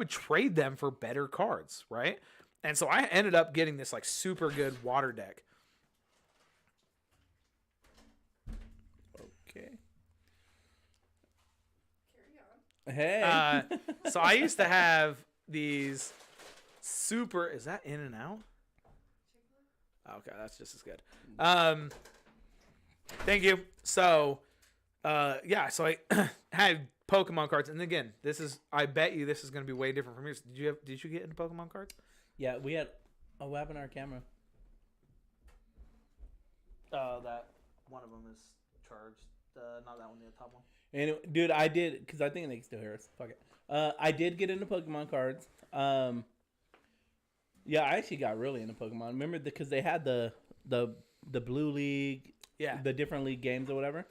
trade them for better cards, right? And so I ended up getting this like super good water deck. Okay. Carry on. Hey. So I used to have these super. Is that In and Out? Okay, that's just as good. Thank you. So, yeah. So I had Pokemon cards, and again, this is. I bet you this is going to be way different from yours. Did you get into Pokemon cards? Yeah, we had a webinar camera. That one of them is charged. Not that one, the top one. Anyway, dude, I did, because I think they can still hear us. Fuck it. I did get into Pokemon cards. Yeah, I actually got really into Pokemon. Remember, because they had the Blue League, Yeah. the different league games or whatever.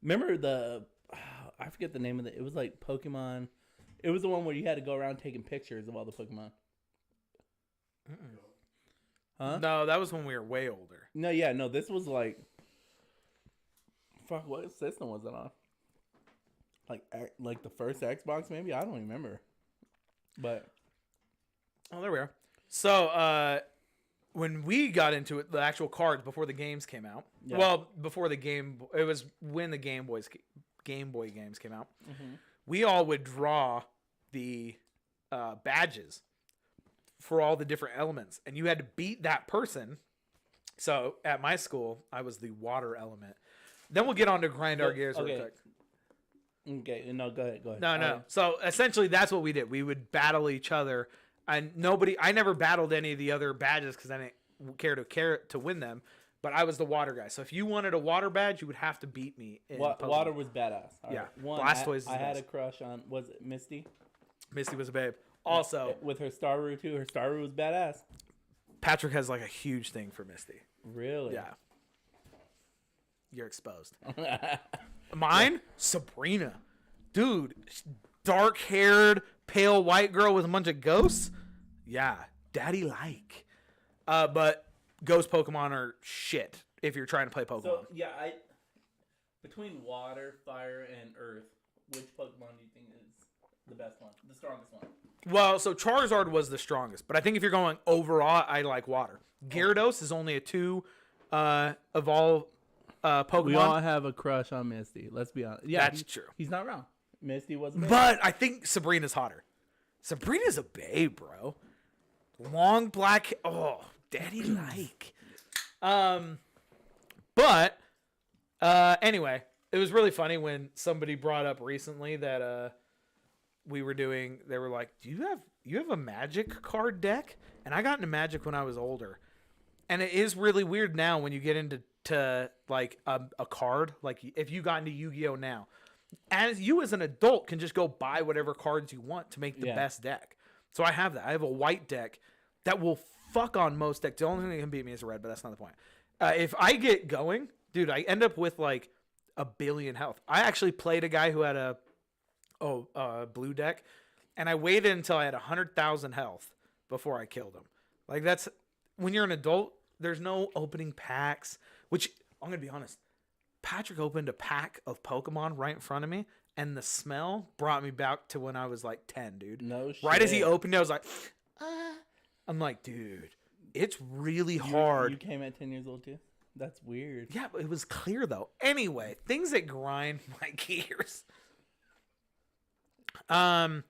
Remember I forget the name of it. It was like Pokemon. It was the one where you had to go around taking pictures of all the Pokemon. Huh? No, that was when we were way older. No, this was like, fuck, what system was it on? Like the first Xbox, maybe? I don't remember. But Oh, there we are. So, when we got into it, the actual cards before the games came out. Yeah. Well, before the game, it was when the Game Boy games came out. Mhm. We all would draw the badges for all the different elements, and you had to beat that person. So at my school, I was the water element. Then we'll get on to grind our gears real quick. Okay, no, go ahead. No. So essentially, that's what we did. We would battle each other, and I never battled any of the other badges because I didn't care to win them. But I was the water guy. So if you wanted a water badge, you would have to beat me. In Pokemon. Water was badass. All Yeah. right. One, Blastoise is I had nice. a crush on, was it Misty? Misty was a babe. Also, With her Staryu too. Her Staryu was badass. Patrick has like a huge thing for Misty. Really? Yeah. You're exposed. Mine? Sabrina. Dude, dark-haired, pale white girl with a bunch of ghosts? Yeah, daddy like. But ghost Pokemon are shit if you're trying to play Pokemon. So, yeah, between water, fire, and earth, which Pokemon do you think is the best one? The strongest one? Well, so Charizard was the strongest. But I think if you're going overall, I like water. Gyarados is only a 2 of all Pokemon. We all have a crush on Misty. Let's be honest. Yeah, That's true. He's not wrong. Misty was a babe. But I think Sabrina's hotter. Sabrina's a babe, bro. Long black. Oh, daddy like. But anyway, it was really funny when somebody brought up recently that we were doing. They were like, "Do you have a Magic card deck?" And I got into Magic when I was older, and it is really weird now when you get into like a card. Like if you got into Yu-Gi-Oh now. As an adult can just go buy whatever cards you want to make the best deck. So I have that. I have a white deck that will fuck on most decks. The only thing that can beat me is a red, but that's not the point. If I get going, dude, I end up with like 1 billion health. I actually played a guy who had a blue deck, and I waited until I had 100,000 health before I killed him. Like, that's when you're an adult. There's no opening packs. Which I'm gonna be honest. Patrick opened a pack of Pokemon right in front of me, and the smell brought me back to when I was like 10, dude. No shit. Right as he opened it, I was like, I'm like, dude, it's really hard. You came at 10 years old too? That's weird. Yeah, but it was clear though. Anyway, things that grind my gears. How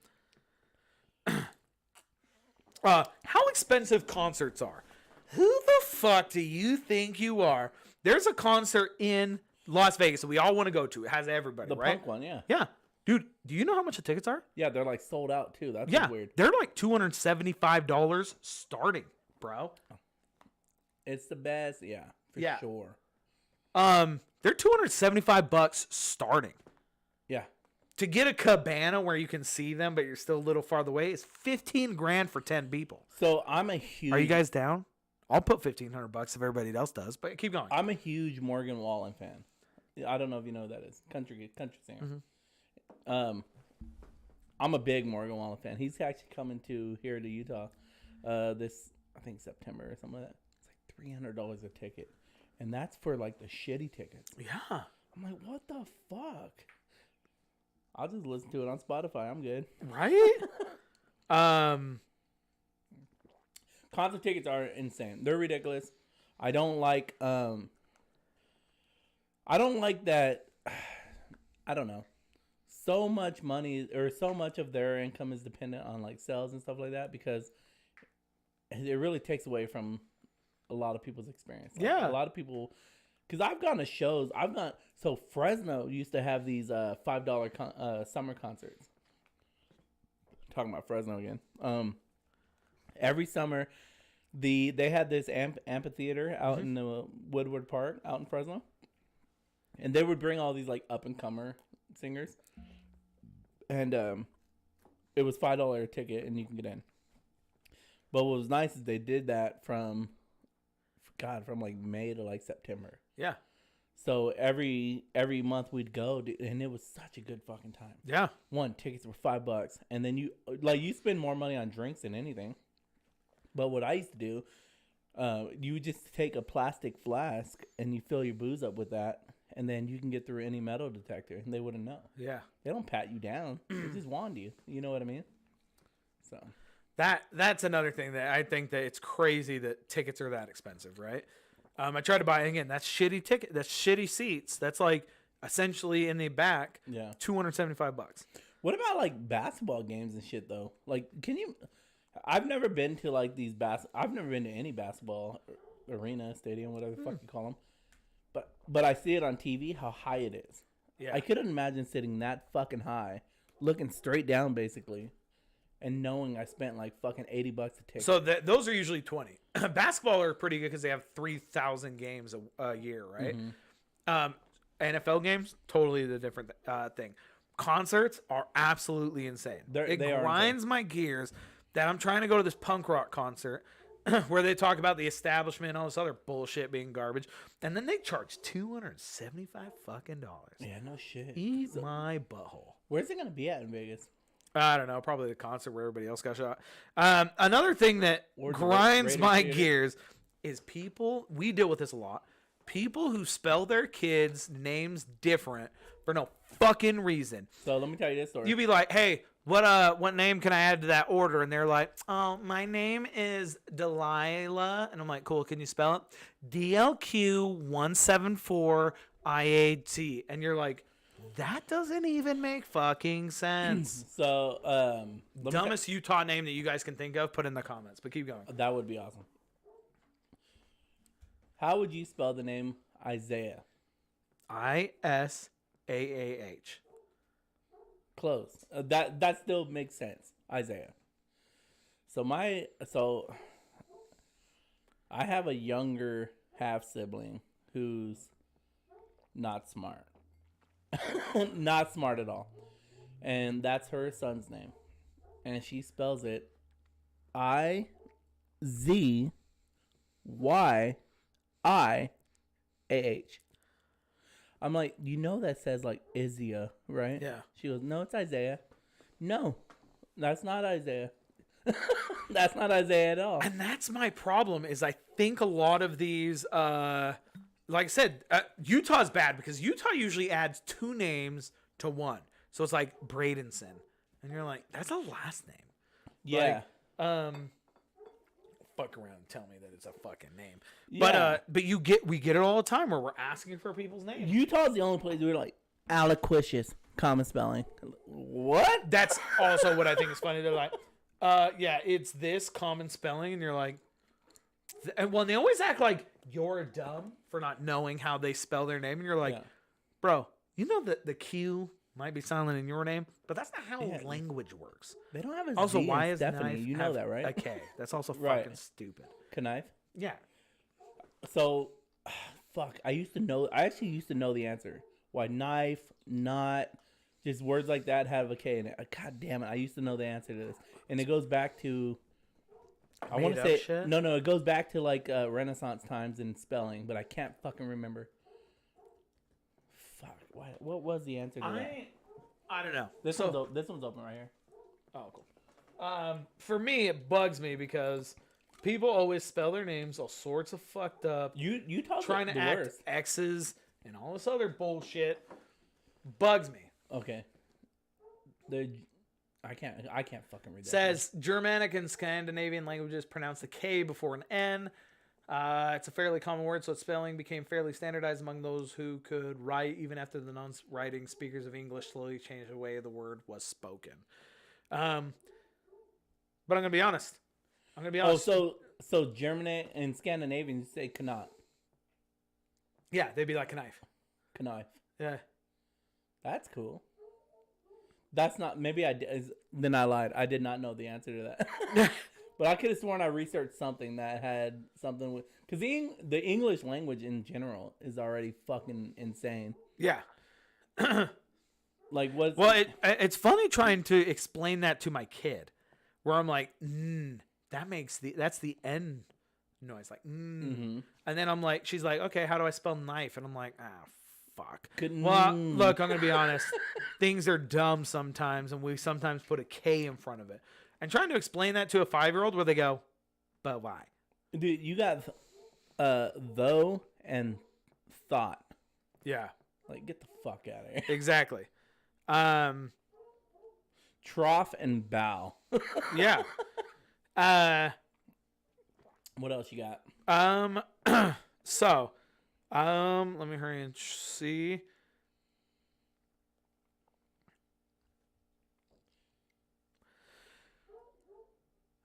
expensive concerts are. Who the fuck do you think you are? There's a concert in Las Vegas that we all want to go to. It has everybody, The right? punk one, yeah. Yeah. Dude, do you know how much the tickets are? Yeah, they're like sold out too. That's weird. They're like $275 starting, bro. It's the best, yeah, for sure. They're $275 starting. Yeah. To get a cabana where you can see them, but you're still a little farther away, is $15,000 for 10 people. So I'm a huge. Are you guys down? I'll put $1,500 if everybody else does, but keep going. I'm a huge Morgan Wallen fan. I don't know if you know who that is. Country singer. Mm-hmm. I'm a big Morgan Wallen fan. He's actually coming here to Utah this, I think, September or something like that. It's like $300 a ticket. And that's for like the shitty tickets. Yeah. I'm like, what the fuck? I'll just listen to it on Spotify. I'm good. Right? Concert tickets are insane. They're ridiculous. I don't like that. I don't know. So much money or so much of their income is dependent on like sales and stuff like that, because it really takes away from a lot of people's experience. Like, yeah. A lot of people, because I've gone to shows. So Fresno used to have these $5 summer concerts. Talking about Fresno again. Every summer, they had this amphitheater out in the Woodward Park out in Fresno, and they would bring all these like up and comer singers, and it was $5 a ticket, and you can get in. But what was nice is they did that from like May to like September. Yeah. So every month we'd go, and it was such a good fucking time. Yeah. Tickets were $5, and then you spend more money on drinks than anything. But what I used to do, you would just take a plastic flask and you fill your booze up with that, and then you can get through any metal detector, and they wouldn't know. Yeah. They don't pat you down; they just wand you. You know what I mean? So that's another thing that I think that it's crazy that tickets are that expensive, right? I tried to buy, again, that's shitty ticket. That's shitty seats. That's like essentially in the back. Yeah. $275. What about like basketball games and shit though? Like, I've never been to like these I've never been to any basketball arena, stadium, whatever the fuck you call them. But I see it on TV how high it is. Yeah. I couldn't imagine sitting that fucking high, looking straight down basically, and knowing I spent like fucking $80 a ticket. So those are usually 20. Basketball are pretty good because they have 3,000 games a year, right? Mm-hmm. NFL games, totally the different thing. Concerts are absolutely insane. It grinds my gears that I'm trying to go to this punk rock concert where they talk about the establishment and all this other bullshit being garbage, and then they charge $275 fucking dollars. Yeah, no shit. Eat my butthole. Where's it gonna be at in Vegas? I don't know. Probably the concert where everybody else got shot. Another thing that grinds my gears is people. We deal with this a lot. People who spell their kids' names different for no fucking reason. So let me tell you this story. You be like, "Hey, what name can I add to that order?" And they're like, "Oh, my name is Delilah." And I'm like, "Cool. Can you spell it? DLQ174IAT." And you're like, that doesn't even make fucking sense. So, dumbest Utah name that you guys can think of, put in the comments. But keep going. That would be awesome. How would you spell the name Isaiah? ISAAH. Close. That still makes sense. Isaiah. So I have a younger half sibling who's not smart. Not smart at all. And that's her son's name. And she spells it IZYIAH. A-H. I'm like, you know that says like Isaiah, right? Yeah. She goes, no, it's Isaiah. No, that's not Isaiah. That's not Isaiah at all. And that's my problem is I think a lot of these, like I said, Utah's bad because Utah usually adds 2 names to 1. So it's like Bradenson. And you're like, that's a last name. Yeah. Like, fuck around and tell me that it's a fucking name. Yeah. But we get it all the time where we're asking for people's names. Utah's the only place where we're like, Aloquicious, common spelling. What? That's also what I think is funny. They're like, yeah, it's this common spelling. And you're like, and they always act like you're dumb for not knowing how they spell their name. And you're like, bro, you know that the Q might be silent in your name, but that's not how language works. They don't have a Also, Z why in is Stephanie? knife You know have that, right? a K? That's also Right. fucking stupid. Knife? Yeah. So, fuck. I actually used to know the answer. Why knife, not, just words like that have a K in it. God damn it. I used to know the answer to this. And it goes back to, I want to say, shit? no, it goes back to like Renaissance times in spelling, but I can't fucking remember. Fuck. What was the answer to that? I don't know. This one's open right here. Oh, cool. For me, it bugs me because people always spell their names all sorts of fucked up. You talk Trying to the act worst. X's and all this other bullshit bugs me. Okay. I can't fucking read that. Says Germanic and Scandinavian languages pronounce the K before an N. It's a fairly common word, so its spelling became fairly standardized among those who could write, even after the non-writing speakers of English slowly changed the way the word was spoken. But I'm gonna be honest. Oh, so German and Scandinavian say cannot. Yeah, they'd be like a knife. Knife. Yeah. That's cool. That's not. Maybe I did. Then I lied. I did not know the answer to that. But I could have sworn I researched something that had something with, because the English language in general is already fucking insane. Yeah. Like what? Well, it's funny trying to explain that to my kid, where I'm like, that's the N noise, like, Mm-hmm. and then I'm like, she's like, okay, how do I spell knife? And I'm like, fuck. Couldn't. Well, look, I'm gonna be honest. Things are dumb sometimes, and we sometimes put a K in front of it. And trying to explain that to a 5-year-old, where they go, but why? Dude, you got though and thought. Yeah, Like, get the fuck out of here. exactly. Trough and bow. Yeah. What else you got? So, let me hurry and see.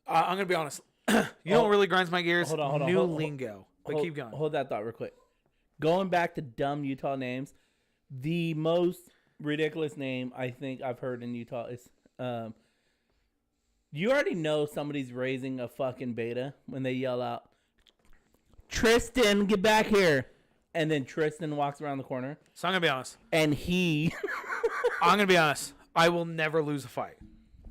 I'm gonna be honest. You know what really grinds my gears? Hold on. New lingo. But keep going. Hold that thought real quick. Going back to dumb Utah names, the most ridiculous name I think I've heard in Utah is you already know somebody's raising a fucking beta when they yell out, Tristan, get back here. And then Tristan walks around the corner. So I'm gonna be honest. And I'm gonna be honest. I will never lose a fight.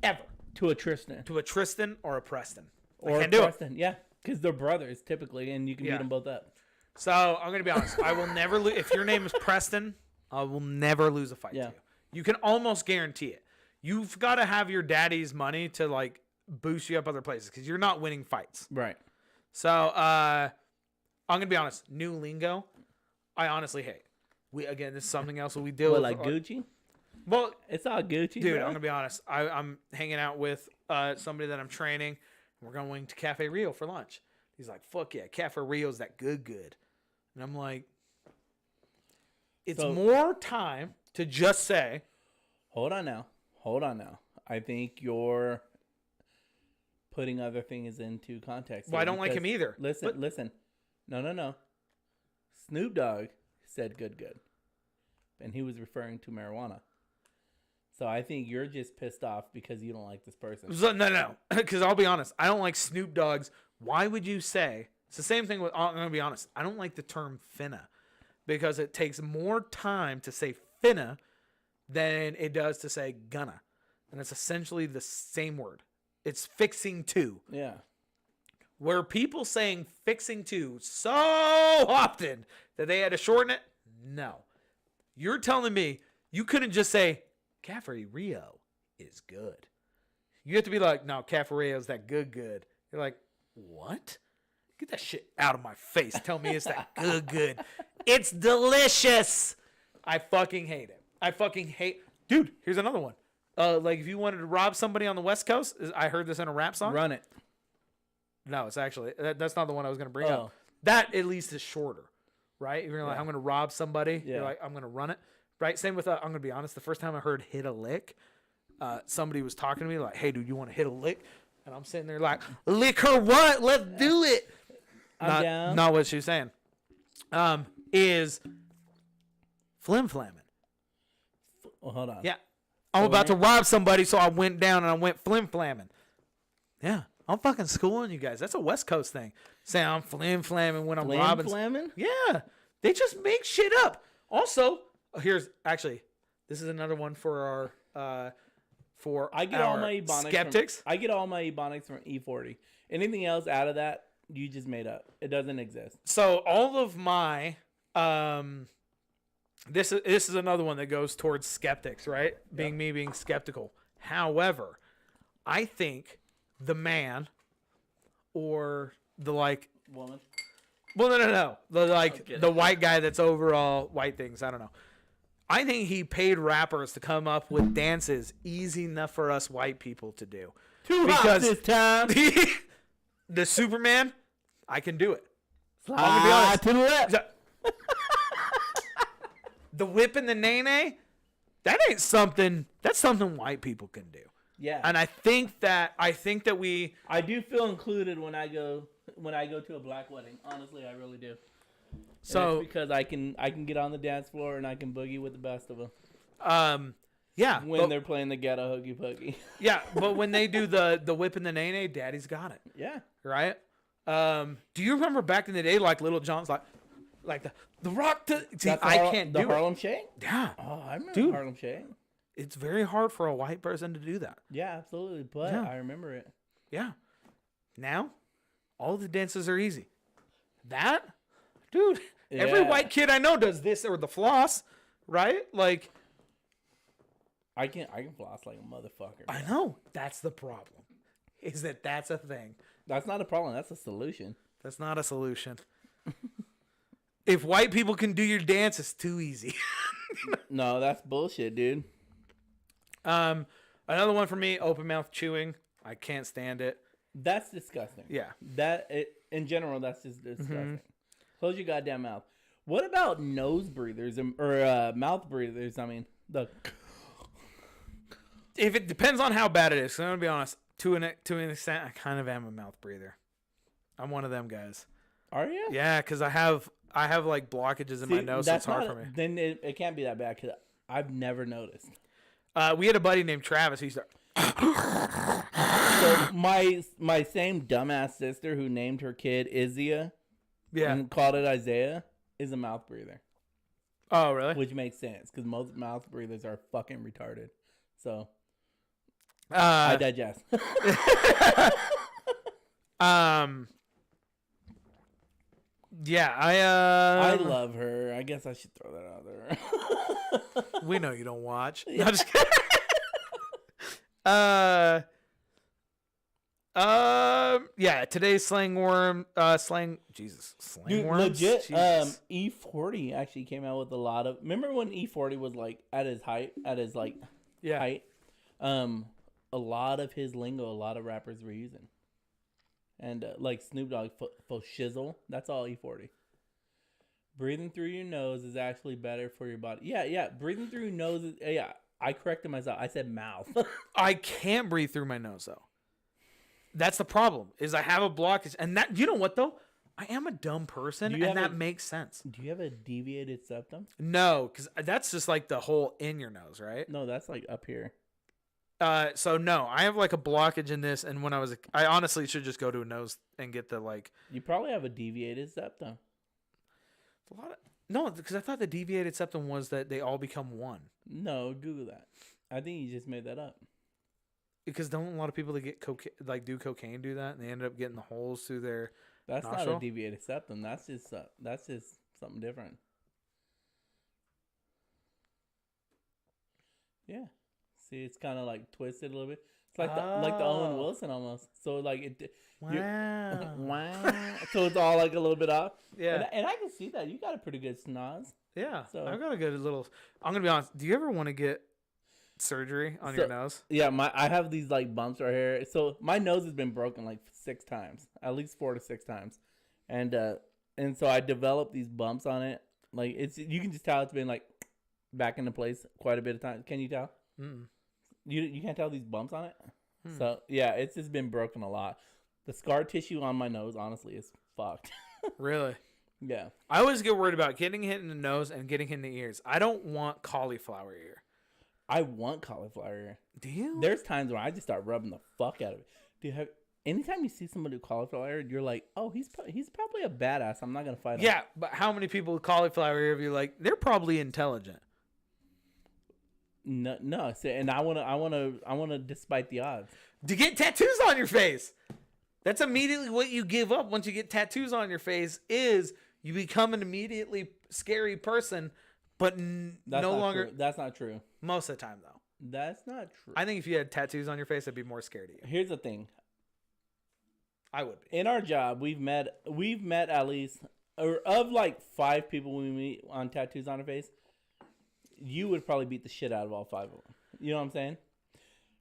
Ever. to a Tristan. To a Tristan or a Preston. Or I a can do it. Preston. Yeah, because they're brothers typically, and you can beat them both up. So I'm gonna be honest. I will never lose. If your name is Preston, I will never lose a fight to you. You can almost guarantee it. You've got to have your daddy's money to like boost you up other places because you're not winning fights. Right. So I'm gonna be honest. New lingo, I honestly hate. This is something else that we deal What, with. like Gucci? Well, It's all Gucci, dude, bro. I'm gonna be honest. I'm hanging out with somebody that I'm training. We're going to Cafe Rio for lunch. He's like, "Fuck yeah, Cafe Rio's that good." And I'm like, it's more time to just say, Hold on now. I think you're putting other things into context. well, I don't like him either. Listen. No. Snoop Dogg said good. And he was referring to marijuana. So I think you're just pissed off because you don't like this person. So, no. Because I'll be honest. I don't like Snoop Dogg's. Why would you say? It's the same thing with, I'm going to be honest. I don't like the term finna because it takes more time to say finna than it does to say gonna. And it's essentially the same word. It's fixing to. Yeah. Were people saying fixing to so often that they had to shorten it? No. You're telling me you couldn't just say Cafe Rio is good. You have to be like, no, Cafe Rio is that good. You're like, what? Get that shit out of my face. Tell me it's that good. It's delicious. I fucking hate it. I fucking hate. Dude, here's another one. Like if you wanted to rob somebody on the West Coast, I heard this in a rap song. Run it. No, it's actually that's not the one I was gonna bring up. That at least is shorter, right? If you're like, I'm gonna rob somebody, you're like, I'm gonna run it, right? Same with I'm gonna be honest. The first time I heard "hit a lick," somebody was talking to me like, "Hey, dude, you want to hit a lick?" And I'm sitting there like, "Lick her what? Let's do it." I'm down. Not what she was saying. Is flim flamming. Well, hold on. Yeah. I'm about to rob somebody, so I went down and I went flim flamming. Yeah. I'm fucking schooling you guys. That's a West Coast thing. Saying I'm flim flamming when I'm robbing. Flamming? Yeah. They just make shit up. Also, this is another one for our I get all my ebonics skeptics. I get all my ebonics from E40. Anything else out of that, you just made up. It doesn't exist. So all of my this is another one that goes towards skeptics, right? Yep. Being skeptical. However, I think the man or the Woman. well, no. The white guy that's over all white things. I don't know. I think he paid rappers to come up with dances easy enough for us white people to do. Too hot this time. The Superman, I can do it. Slide I'm gonna be honest. to the left. The whip and the nene, that ain't something. That's something white people can do. Yeah. And I think that I do feel included when I go to a black wedding. Honestly, I really do. So because I can get on the dance floor and I can boogie with the best of them. Yeah. When they're playing the ghetto hoogie poogie. Yeah, but when they do the whip and the nene, Daddy's got it. Yeah. Right. Do you remember back in the day, like Little John's, like the rock to? See, I can't do the Harlem Shake. Yeah. Oh, I remember Harlem Shake. It's very hard for a white person to do that. Yeah, absolutely. But Yeah. I remember it. Yeah. Now, all the dances are easy. That, dude, every Yeah. white kid I know does this or the floss, right? Like, I can floss like a motherfucker. I know. That's the problem. Is that's a thing. That's not a problem. That's a solution. That's not a solution. If white people can do your dance, it's too easy. No, that's bullshit, dude. Another one for me, open mouth chewing. I can't stand it. That's disgusting. Yeah. In general, that's just disgusting. Close your goddamn mouth. What about nose breathers or mouth breathers? I mean, If it depends on how bad it is. 'Cause I'm gonna be honest. To an extent, I kind of am a mouth breather. I'm one of them guys. Are you? Yeah, because I have like blockages in my nose, so it's hard for me. Then it can't be that bad because I've never noticed. We had a buddy named Travis. He used to. So my same dumbass sister who named her kid Izia, and called it Isaiah, is a mouth breather. Oh, really? Which makes sense because most mouth breathers are fucking retarded. So I digest. Yeah, I love her. I guess I should throw that out there. We know you don't watch. Yeah. No, just kidding. Yeah, today's slang worms. Dude, legit. Jesus. E40 actually came out with a lot of. Remember when E40 was like at his height, height? A lot of his lingo, a lot of rappers were using, and like Snoop Dogg, for shizzle. That's all E40. Breathing through your nose is actually better for your body. Yeah. Breathing through your nose is, yeah. I corrected myself. I said mouth. I can't breathe through my nose though. That's the problem. Is I have a blockage, and that, you know what though? I am a dumb person, and that makes sense. Do you have a deviated septum? No, because that's just like the hole in your nose, right? No, that's like up here. So no, I have like a blockage in this, and when I honestly should just go to a nose and get the like. You probably have a deviated septum. No, because I thought the deviated septum was that they all become one. No, Google that. I think you just made that up. Because don't a lot of people that get cocaine, like do cocaine, do that, and they end up getting the holes through their That's nostril? not a deviated septum. That's just something different. Yeah. See, it's kind of like twisted a little bit. It's like the Owen Wilson almost. So like it. Wow. Wow. So it's all like a little bit off. Yeah. And I can see that. You got a pretty good snoz. Yeah. So- I've got a good little. I'm gonna be honest. Do you ever want to get surgery on your nose? Yeah, I have these like bumps right here. So my nose has been broken like 6 times, at least 4 to 6 times, and so I developed these bumps on it. Like you can just tell it's been like back into place quite a bit of time. Can you tell? Mm. You can't tell these bumps on it. So yeah, it's just been broken a lot. The scar tissue on my nose, honestly, is fucked. Really? Yeah. I always get worried about getting hit in the nose and getting hit in the ears. I don't want cauliflower ear. I want cauliflower ear. Do you? There's times where I just start rubbing the fuck out of it. Do you have? Anytime you see somebody with cauliflower ear, you're like, oh, he's probably a badass. I'm not gonna fight him. Yeah, but how many people with cauliflower ear be like, they're probably intelligent? No. So, and I wanna despite the odds. To get tattoos on your face. That's immediately what you give up once you get tattoos on your face is you become an immediately scary person, but That's no not longer. True. That's not true. Most of the time, though. That's not true. I think if you had tattoos on your face, I'd be more scared of you. Here's the thing. I would be. In our job, we've met at least, or of like 5 people we meet on tattoos on our face, you would probably beat the shit out of all 5 of them. You know what I'm saying?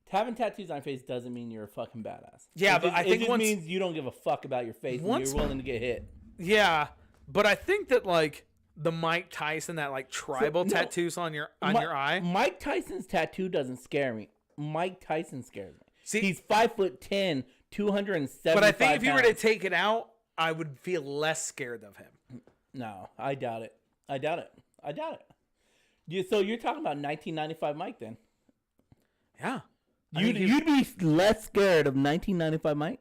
Having tattoos on your face doesn't mean you're a fucking badass. Yeah, I think it just means you don't give a fuck about your face and you're willing to get hit. Yeah, but I think that like the Mike Tyson, that like tribal tattoos on your eye. Mike Tyson's tattoo doesn't scare me. Mike Tyson scares me. See, he's 5'10", 275 But I think if you were to pounds. take it out, I would feel less scared of him. No, I doubt it. So you're talking about 1995 Mike then? Yeah. You'd be less scared of 1995 Mike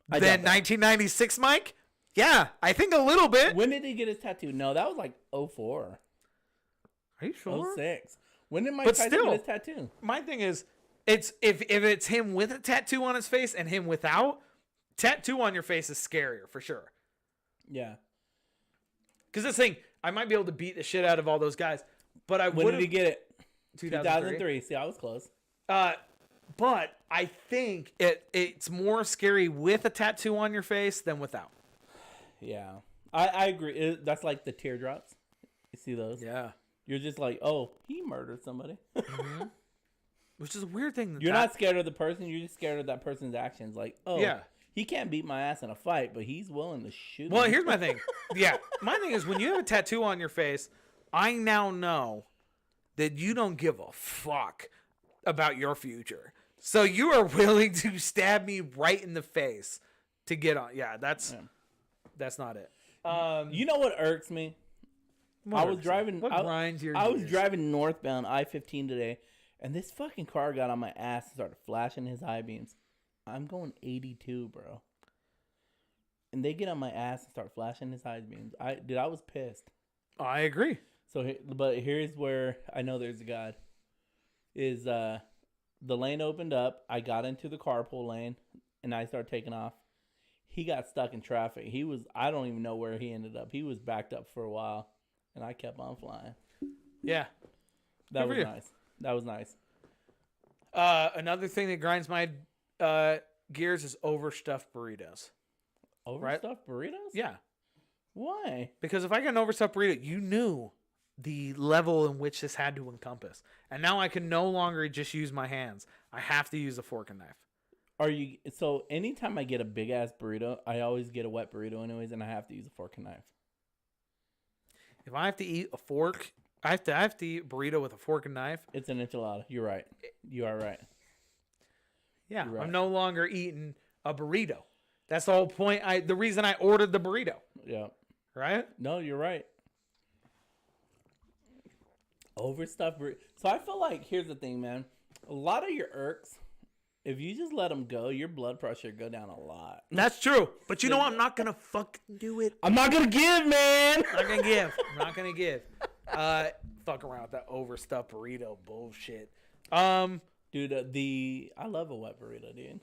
than 1996 Mike? Yeah, I think a little bit. When did he get his tattoo? No, that was like 04. Are you sure? 06. When did Mike But Tyson still, get his tattoo? My thing is, it's if it's him with a tattoo on his face and him without, tattoo on your face is scarier for sure. Yeah. Because this thing, I might be able to beat the shit out of all those guys, but I would. When did he get it? 2003. 2003. See, I was close. But I think it's more scary with a tattoo on your face than without. Yeah. I agree. That's like the teardrops. You see those? Yeah. You're just like, oh, he murdered somebody. Mm-hmm. Which is a weird thing. You're not scared of the person. You're just scared of that person's actions. Like, oh, yeah. He can't beat my ass in a fight, but he's willing to shoot Well, me. here's my thing. Yeah. My thing is when you have a tattoo on your face, I now know that you don't give a fuck about your future. So you are willing to stab me right in the face to get on. Yeah, that's not it. You know what irks me? I was driving northbound I-15 today, and this fucking car got on my ass and started flashing his high beams. I'm going 82, bro. And they get on my ass and start flashing his high beams. I was pissed. I agree. But here's where I know there's a God. Is the lane opened up, I got into the carpool lane, and I started taking off. He got stuck in traffic. I don't even know where he ended up. He was backed up for a while, and I kept on flying. Yeah. That was nice. That was nice. Another thing that grinds my gears is overstuffed burritos. Overstuffed burritos? Yeah. Why? Because if I get an overstuffed burrito, you knew the level in which this had to encompass. And now I can no longer just use my hands. I have to use a fork and knife. So anytime I get a big ass burrito, I always get a wet burrito anyways, and I have to use a fork and knife. If I have to eat a fork, I have to eat a burrito with a fork and knife. It's an enchilada. You're right. You are right. Yeah, Right. I'm no longer eating a burrito. That's the whole point. The reason I ordered the burrito. Yeah. Right? No, you're right. Overstuffed burrito. So I feel like, here's the thing, man. A lot of your irks, if you just let them go, your blood pressure go down a lot. That's true. But you know what? I'm not going to fucking do it. I'm not going to give, man. I'm not going to give. Fuck around with that overstuffed burrito bullshit. Dude, I love a wet burrito, dude.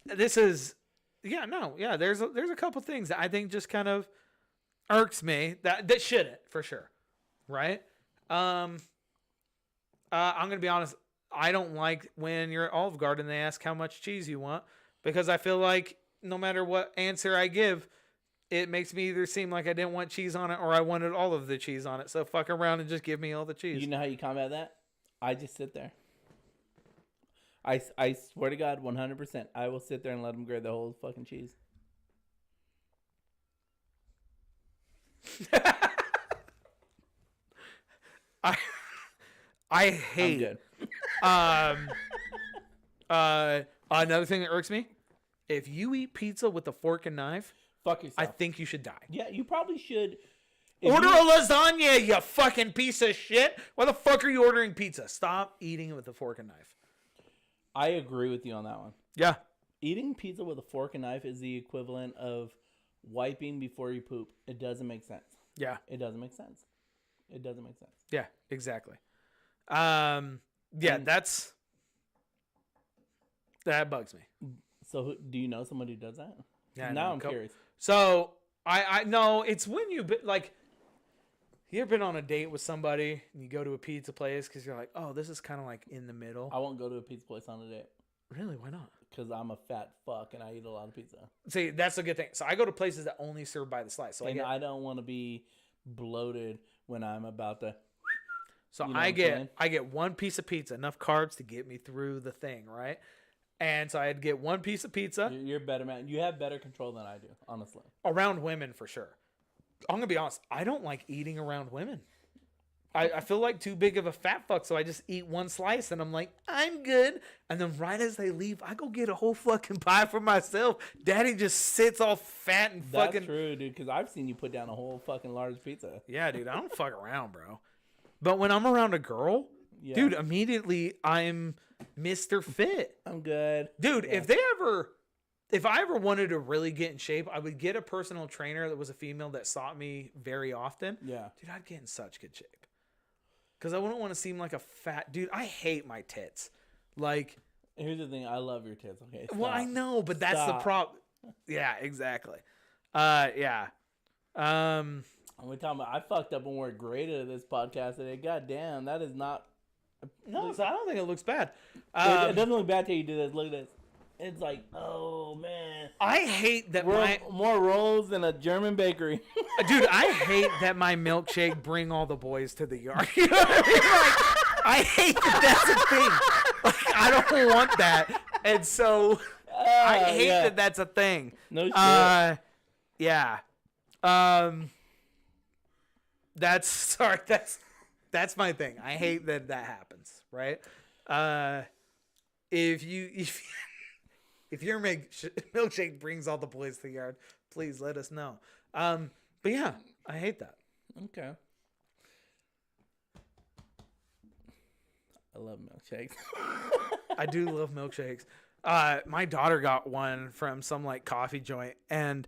This is, there's a couple things that I think just kind of irks me that shouldn't, for sure. Right? I'm going to be honest. I don't like when you're at Olive Garden, they ask how much cheese you want, because I feel like no matter what answer I give, it makes me either seem like I didn't want cheese on it or I wanted all of the cheese on it. So fuck around and just give me all the cheese. You know how you combat that? I just sit there. I swear to God, 100%. I will sit there and let them grab the whole fucking cheese. I hate it. Another thing that irks me, if you eat pizza with a fork and knife, fuck yourself. I think you should die. Yeah, you probably should. Order a lasagna, you fucking piece of shit. Why the fuck are you ordering pizza? Stop eating it with a fork and knife. I agree with you on that one. Yeah. Eating pizza with a fork and knife is the equivalent of wiping before you poop. It doesn't make sense. Yeah. It doesn't make sense. It doesn't make sense. Yeah, exactly. Yeah, that bugs me. So do you know somebody who does that? Yeah. Now I'm curious. So I know it's when you like. You ever been on a date with somebody and you go to a pizza place because you're like, oh, this is kind of like in the middle? I won't go to a pizza place on a date. Really? Why not? Because I'm a fat fuck and I eat a lot of pizza. See, that's a good thing. So I go to places that only serve by the slice. So I don't want to be bloated when I'm about to. So you know I get one piece of pizza, enough carbs to get me through the thing, right? And so I'd get one piece of pizza. You're better, man. You have better control than I do, honestly. Around women, for sure. I'm going to be honest. I don't like eating around women. I feel like too big of a fat fuck, so I just eat one slice, and I'm like, I'm good. And then right as they leave, I go get a whole fucking pie for myself. Daddy just sits all fat and fucking... That's true, dude, because I've seen you put down a whole fucking large pizza. Yeah, dude, I don't fuck around, bro. But when I'm around a girl, dude, immediately I'm Mr. Fit. I'm good. Dude, if I ever wanted to really get in shape, I would get a personal trainer that was a female that sought me very often. Yeah. Dude, I'd get in such good shape. Because I wouldn't want to seem like a fat... Dude, I hate my tits. Like... Here's the thing. I love your tits, okay? Stop. Well, I know, but that's the problem. Yeah, exactly. Yeah. We're talking about... I fucked up when we're graded at this podcast today. God damn, that is not... No, I don't think it looks bad. It doesn't look bad till you do this. Look at this. It's like, oh, man. I hate that more rolls than a German bakery. Dude, I hate that my milkshake bring all the boys to the yard. You know what I mean? Like, I hate that that's a thing. Like, I don't want that. And so, I hate that that's a thing. No shit. Yeah. That's my thing. I hate that happens, right? If your milkshake brings all the boys to the yard, please let us know. But yeah, I hate that. Okay. I love milkshakes. I do love milkshakes. My daughter got one from some like coffee joint, and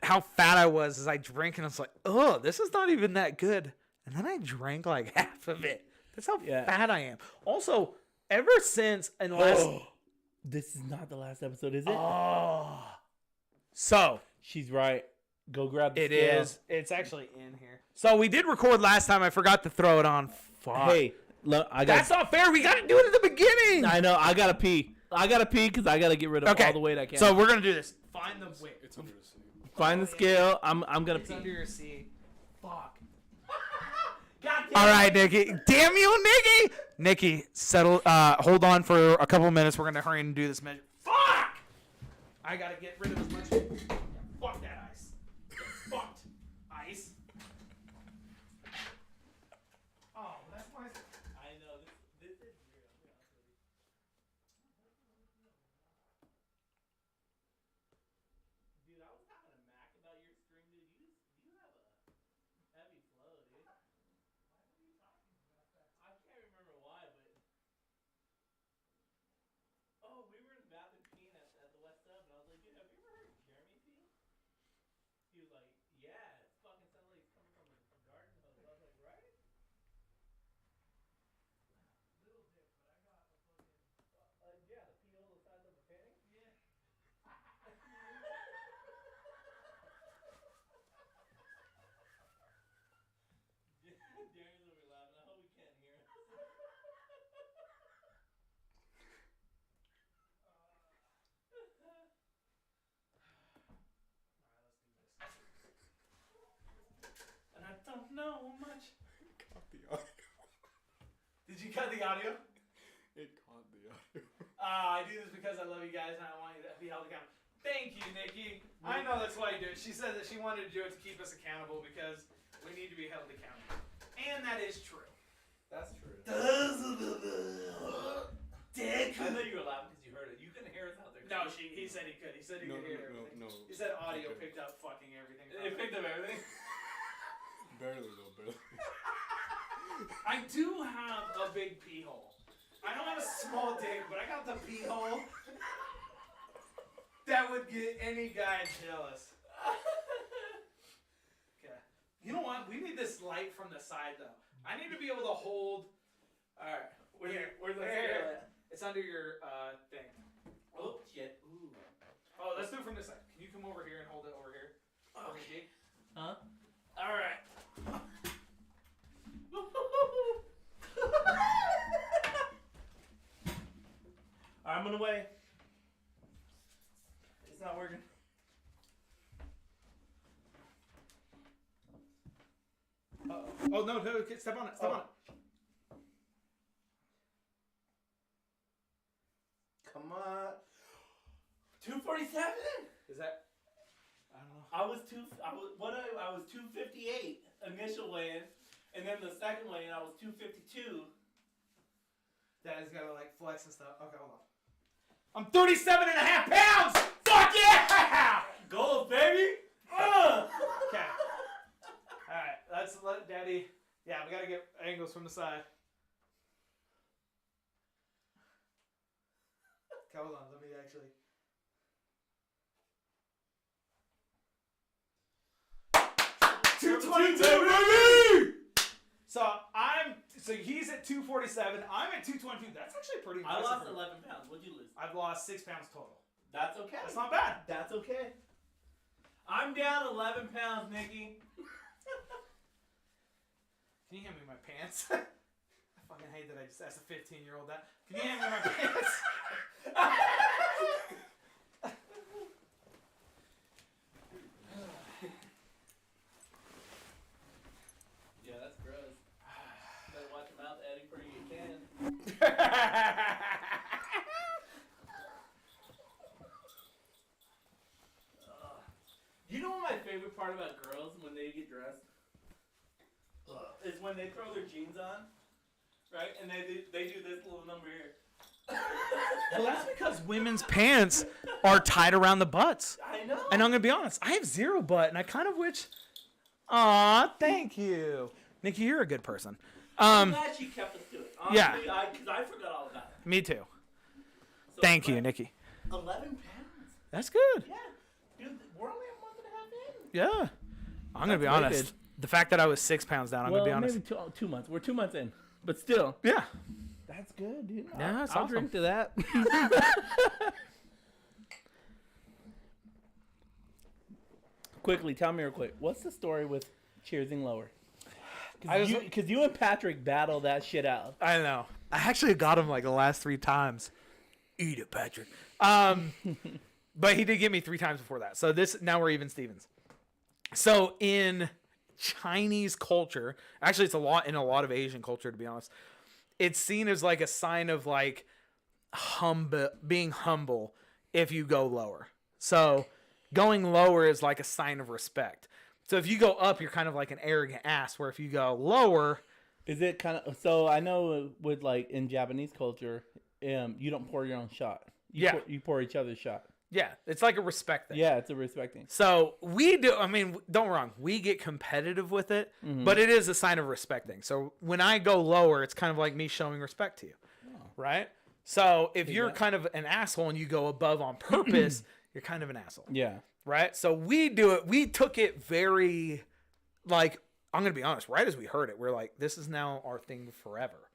how fat I was as I drank, and I was like, oh, this is not even that good. And then I drank like half of it. That's how fat I am. Also, ever since this is not the last episode, is it? Oh. So. She's right. Go grab the scale. It is. It's actually in here. So we did record last time. I forgot to throw it on. Fuck. Hey, look, that's not fair. We got to do it at the beginning. I know. I got to pee. because I got to get rid of all the weight I can. So we're going to do this. Find the weight. It's under the seat. Find the scale. I'm going to pee. It's under your seat. Fuck. All right, Nikki. Damn you, Nikki. Nikki, settle. Hold on for a couple of minutes. We're gonna hurry and do this measure. Fuck! I gotta get rid of as much. Yeah, fuck that ice. Fucked ice. Oh, that's my. I know this is real. Dude, I was having a mac about your stream, dude. You have a heavy flow, dude. I can't remember why, but we were in the bathroom peeing at the West Sub, and I was like, dude, have you ever heard Darian's gonna be laughing. I hope he can't hear us. And I don't know much. Cut the audio. Did you cut the audio? It caught the audio. I do this because I love you guys and I want you to be held accountable. Thank you, Nikki. I know that's why you do it. She said that she wanted to do it to keep us accountable because we need to be held accountable. And that is true. That's true. Dick. I know you were laughing because you heard it. You couldn't hear us out there. No, he said he could. He said he could hear everything. No. He said audio Okay. picked up fucking everything. It picked up everything. Barely though, barely. I do have a big pee hole. I don't have a small dick, but I got the pee hole that would get any guy jealous. Okay. You know what? We need this light from the side though. I need to be able to hold. All right. Where's the Here. scale at? It's under your thing. Oh shit. Ooh. Oh, let's do it from this side. Can you come over here and hold it over here? Okay. Huh? All right. I'm gonna wait. It's not working. Oh no! Step on it! Step on it! Come on. 247? Is that? I don't know. I was 258 initial weigh-in, and then the second weigh-in I was 252. Dad's gotta like flex and stuff. Okay, hold on. I'm 37 and a half pounds! Fuck yeah! Gold, baby! Okay. Alright, let's let Daddy. Yeah, we gotta get angles from the side. Okay, hold on. Let me actually. So he's at 247. I'm at 222. That's actually pretty I impressive. lost 11 pounds. What'd you lose? I've lost 6 pounds total. That's okay. That's not bad. That's okay. I'm down 11 pounds, Nikki. Can you hand me my pants? I fucking hate that I just asked a 15-year-old that. Can you hand me my pants? Yeah, that's gross. Better watch your mouth, Eddie, for you can. You know what my favorite part about girls when they get dressed? Is when they throw their jeans on, right? And they do this little number here. Well, that's because women's pants are tied around the butts. I know. And I'm going to be honest, I have zero butt, and I kind of wish... Aw, thank you. Nikki, you're a good person. I'm glad she kept us to it. Honestly, Yeah. Because I forgot all about it. Me too. So, Thank you, Nikki. 11 pounds. That's good. Yeah. Dude, we're only a month and a half in. Yeah. I'm going to be That's honest. wicked. The fact that I was 6 pounds down, I'm going to be honest. Maybe 2 months. We're 2 months in. But still. Yeah. That's good, dude. Yeah, that's I'll awesome. drink to that. Quickly, tell me real quick. What's the story with cheersing lower? Because you and Patrick battle that shit out. I know. I actually got him like the last 3 times. Eat it, Patrick. But he did get me 3 times before that. So now we're even Stevens. So in Chinese culture, actually it's in a lot of Asian culture, to be honest, it's seen as like a sign of like being humble if you go lower. So going lower is like a sign of respect. So if you go up, you're kind of like an arrogant ass, where if you go lower... Is it kind of... So I know with like in Japanese culture, you don't pour your own shot. You pour each other's shot. Yeah, it's like a respect thing. Yeah, it's a respect thing. So we do, I mean, don't get me wrong, we get competitive with it, but it is a sign of respecting. So when I go lower, it's kind of like me showing respect to you, right? So if you're kind of an asshole and you go above on purpose, you're kind of an asshole. Yeah. Right? So we do it, we took it very, like, I'm going to be honest, right as we heard it, we're like, this is now our thing forever.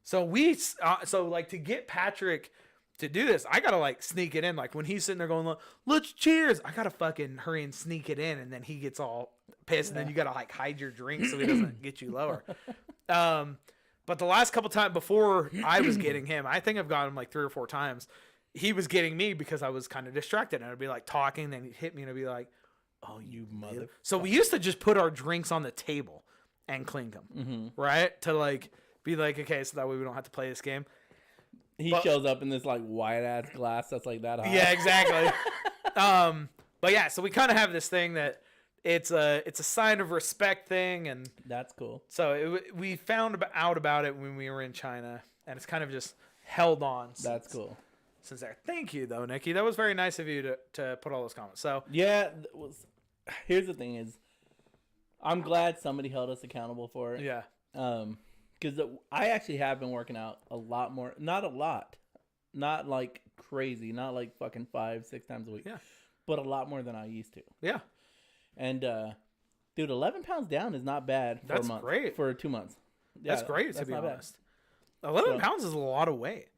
So like to get Patrick to do this, I gotta like sneak it in. Like when he's sitting there going, "Let's cheers," I gotta fucking hurry and sneak it in, and then he gets all pissed, and then you gotta like hide your drink so he doesn't get you lower. But the last couple times before I was getting him, I think I've got him like 3 or 4 times. He was getting me because I was kind of distracted, and I'd be like talking, then he'd hit me, and I'd be like, "Oh, you mother!" So we used to just put our drinks on the table and clink them, right? To like be like, okay, so that way we don't have to play this game. He shows up in this like white ass glass that's like that high. Yeah, exactly. But yeah, so we kind of have this thing that it's a sign of respect thing, and That's cool. so we found out about it when we were in China, and it's kind of just held on. That's cool. Since there. Thank you though, Nikki. That was very nice of you to put all those comments. So Yeah, here's the thing is, I'm glad somebody held us accountable for it. yeah, Because I actually have been working out a lot more. Not a lot. Not like crazy. Not like fucking 5-6 times a week. Yeah. But a lot more than I used to. yeah, And, dude, 11 pounds down is not bad for That's a month. great. For 2 months. that's Yeah, great to that's be not bad. honest. 11 pounds is a lot of weight.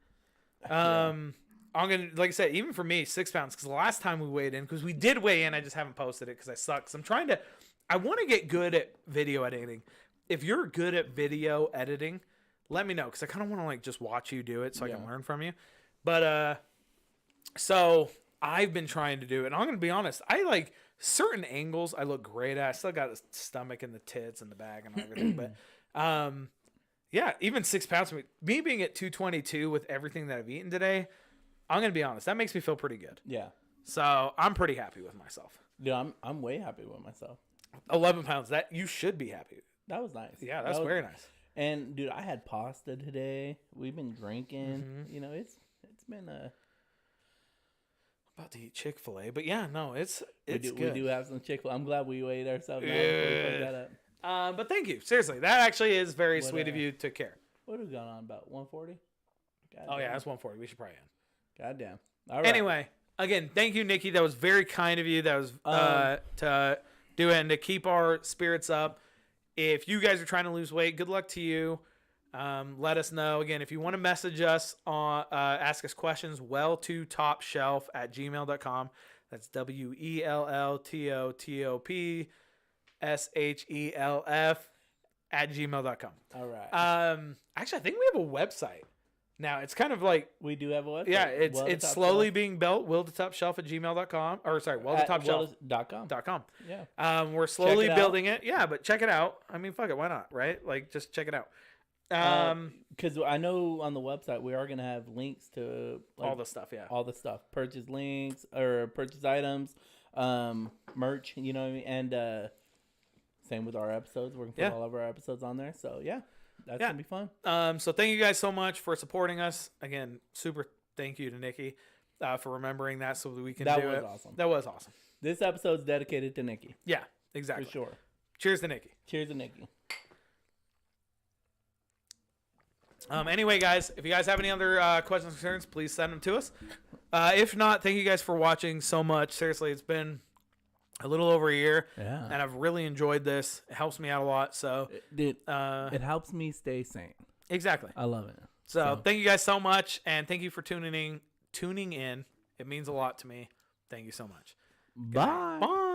I'm gonna, like I said, even for me, 6 pounds. Because the last time we weighed in, because we did weigh in, I just haven't posted it because I suck. So I want to get good at video editing. If you're good at video editing, let me know, because I kind of want to like just watch you do it so I can learn from you. But so I've been trying to do it, and I'm gonna be honest. I like certain angles I look great at. I still got the stomach and the tits and the bag and everything, but yeah, even 6 pounds for me being at 222 with everything that I've eaten today, I'm gonna be honest, that makes me feel pretty good. Yeah. So I'm pretty happy with myself. Dude, I'm way happy with myself. 11 pounds, that you should be happy. That was nice. Yeah, that's That was- very nice. And, dude, I had pasta today. We've been drinking. Mm-hmm. You know, it's been About to eat Chick-fil-A, but yeah, no, it's we good. do have some Chick-fil-A. I'm glad we weighed ourselves. Now Yeah. that up. But thank you, seriously. That actually is very What, sweet of you to care. What have we gone on about? 140? Oh yeah, that's 140. We should probably end. Goddamn. All right. Anyway, again, thank you, Nikki. That was very kind of you. That was to do it and to keep our spirits up. If you guys are trying to lose weight, good luck to you. Let us know. Again, if you want to message us, ask us questions, WELLTOTOPSHELF@gmail.com. That's WELLTOTOPSHELF@gmail.com. All right. Actually, I think we have a website now. It's kind of like, we do have a website. yeah, it's WELLTOTOPSHELF slowly being built. WELLTOTOPSHELF@gmail.com. Or sorry, WELLTOTOPSHELF.com. WELLTOTOPSHELF.com. Yeah. We're slowly it out. building it. Yeah, but check it out. I mean, fuck it, why not, right? Like, just check it out. Because I know on the website we are gonna have links to like, All the stuff, yeah. all the stuff, purchase links or purchase items, merch. You know what I mean? And same with our episodes. We're gonna put all of our episodes on there. So yeah, that's gonna be fun. So thank you guys so much for supporting us. Again, super thank you to Nikki for remembering that so that we can do it. That was awesome. That was awesome. This episode's dedicated to Nikki Yeah, exactly. for sure. Cheers to Nikki. Cheers to Nikki. Anyway, guys, if you guys have any other questions or concerns, please send them to us. If not, thank you guys for watching so much. Seriously, it's been a little over a year, Yeah. and I've really enjoyed this. It helps me out a lot. So, Dude, it helps me stay sane. exactly. I love it. So thank you guys so much, and thank you for tuning in. It means a lot to me. Thank you so much. Bye. Bye.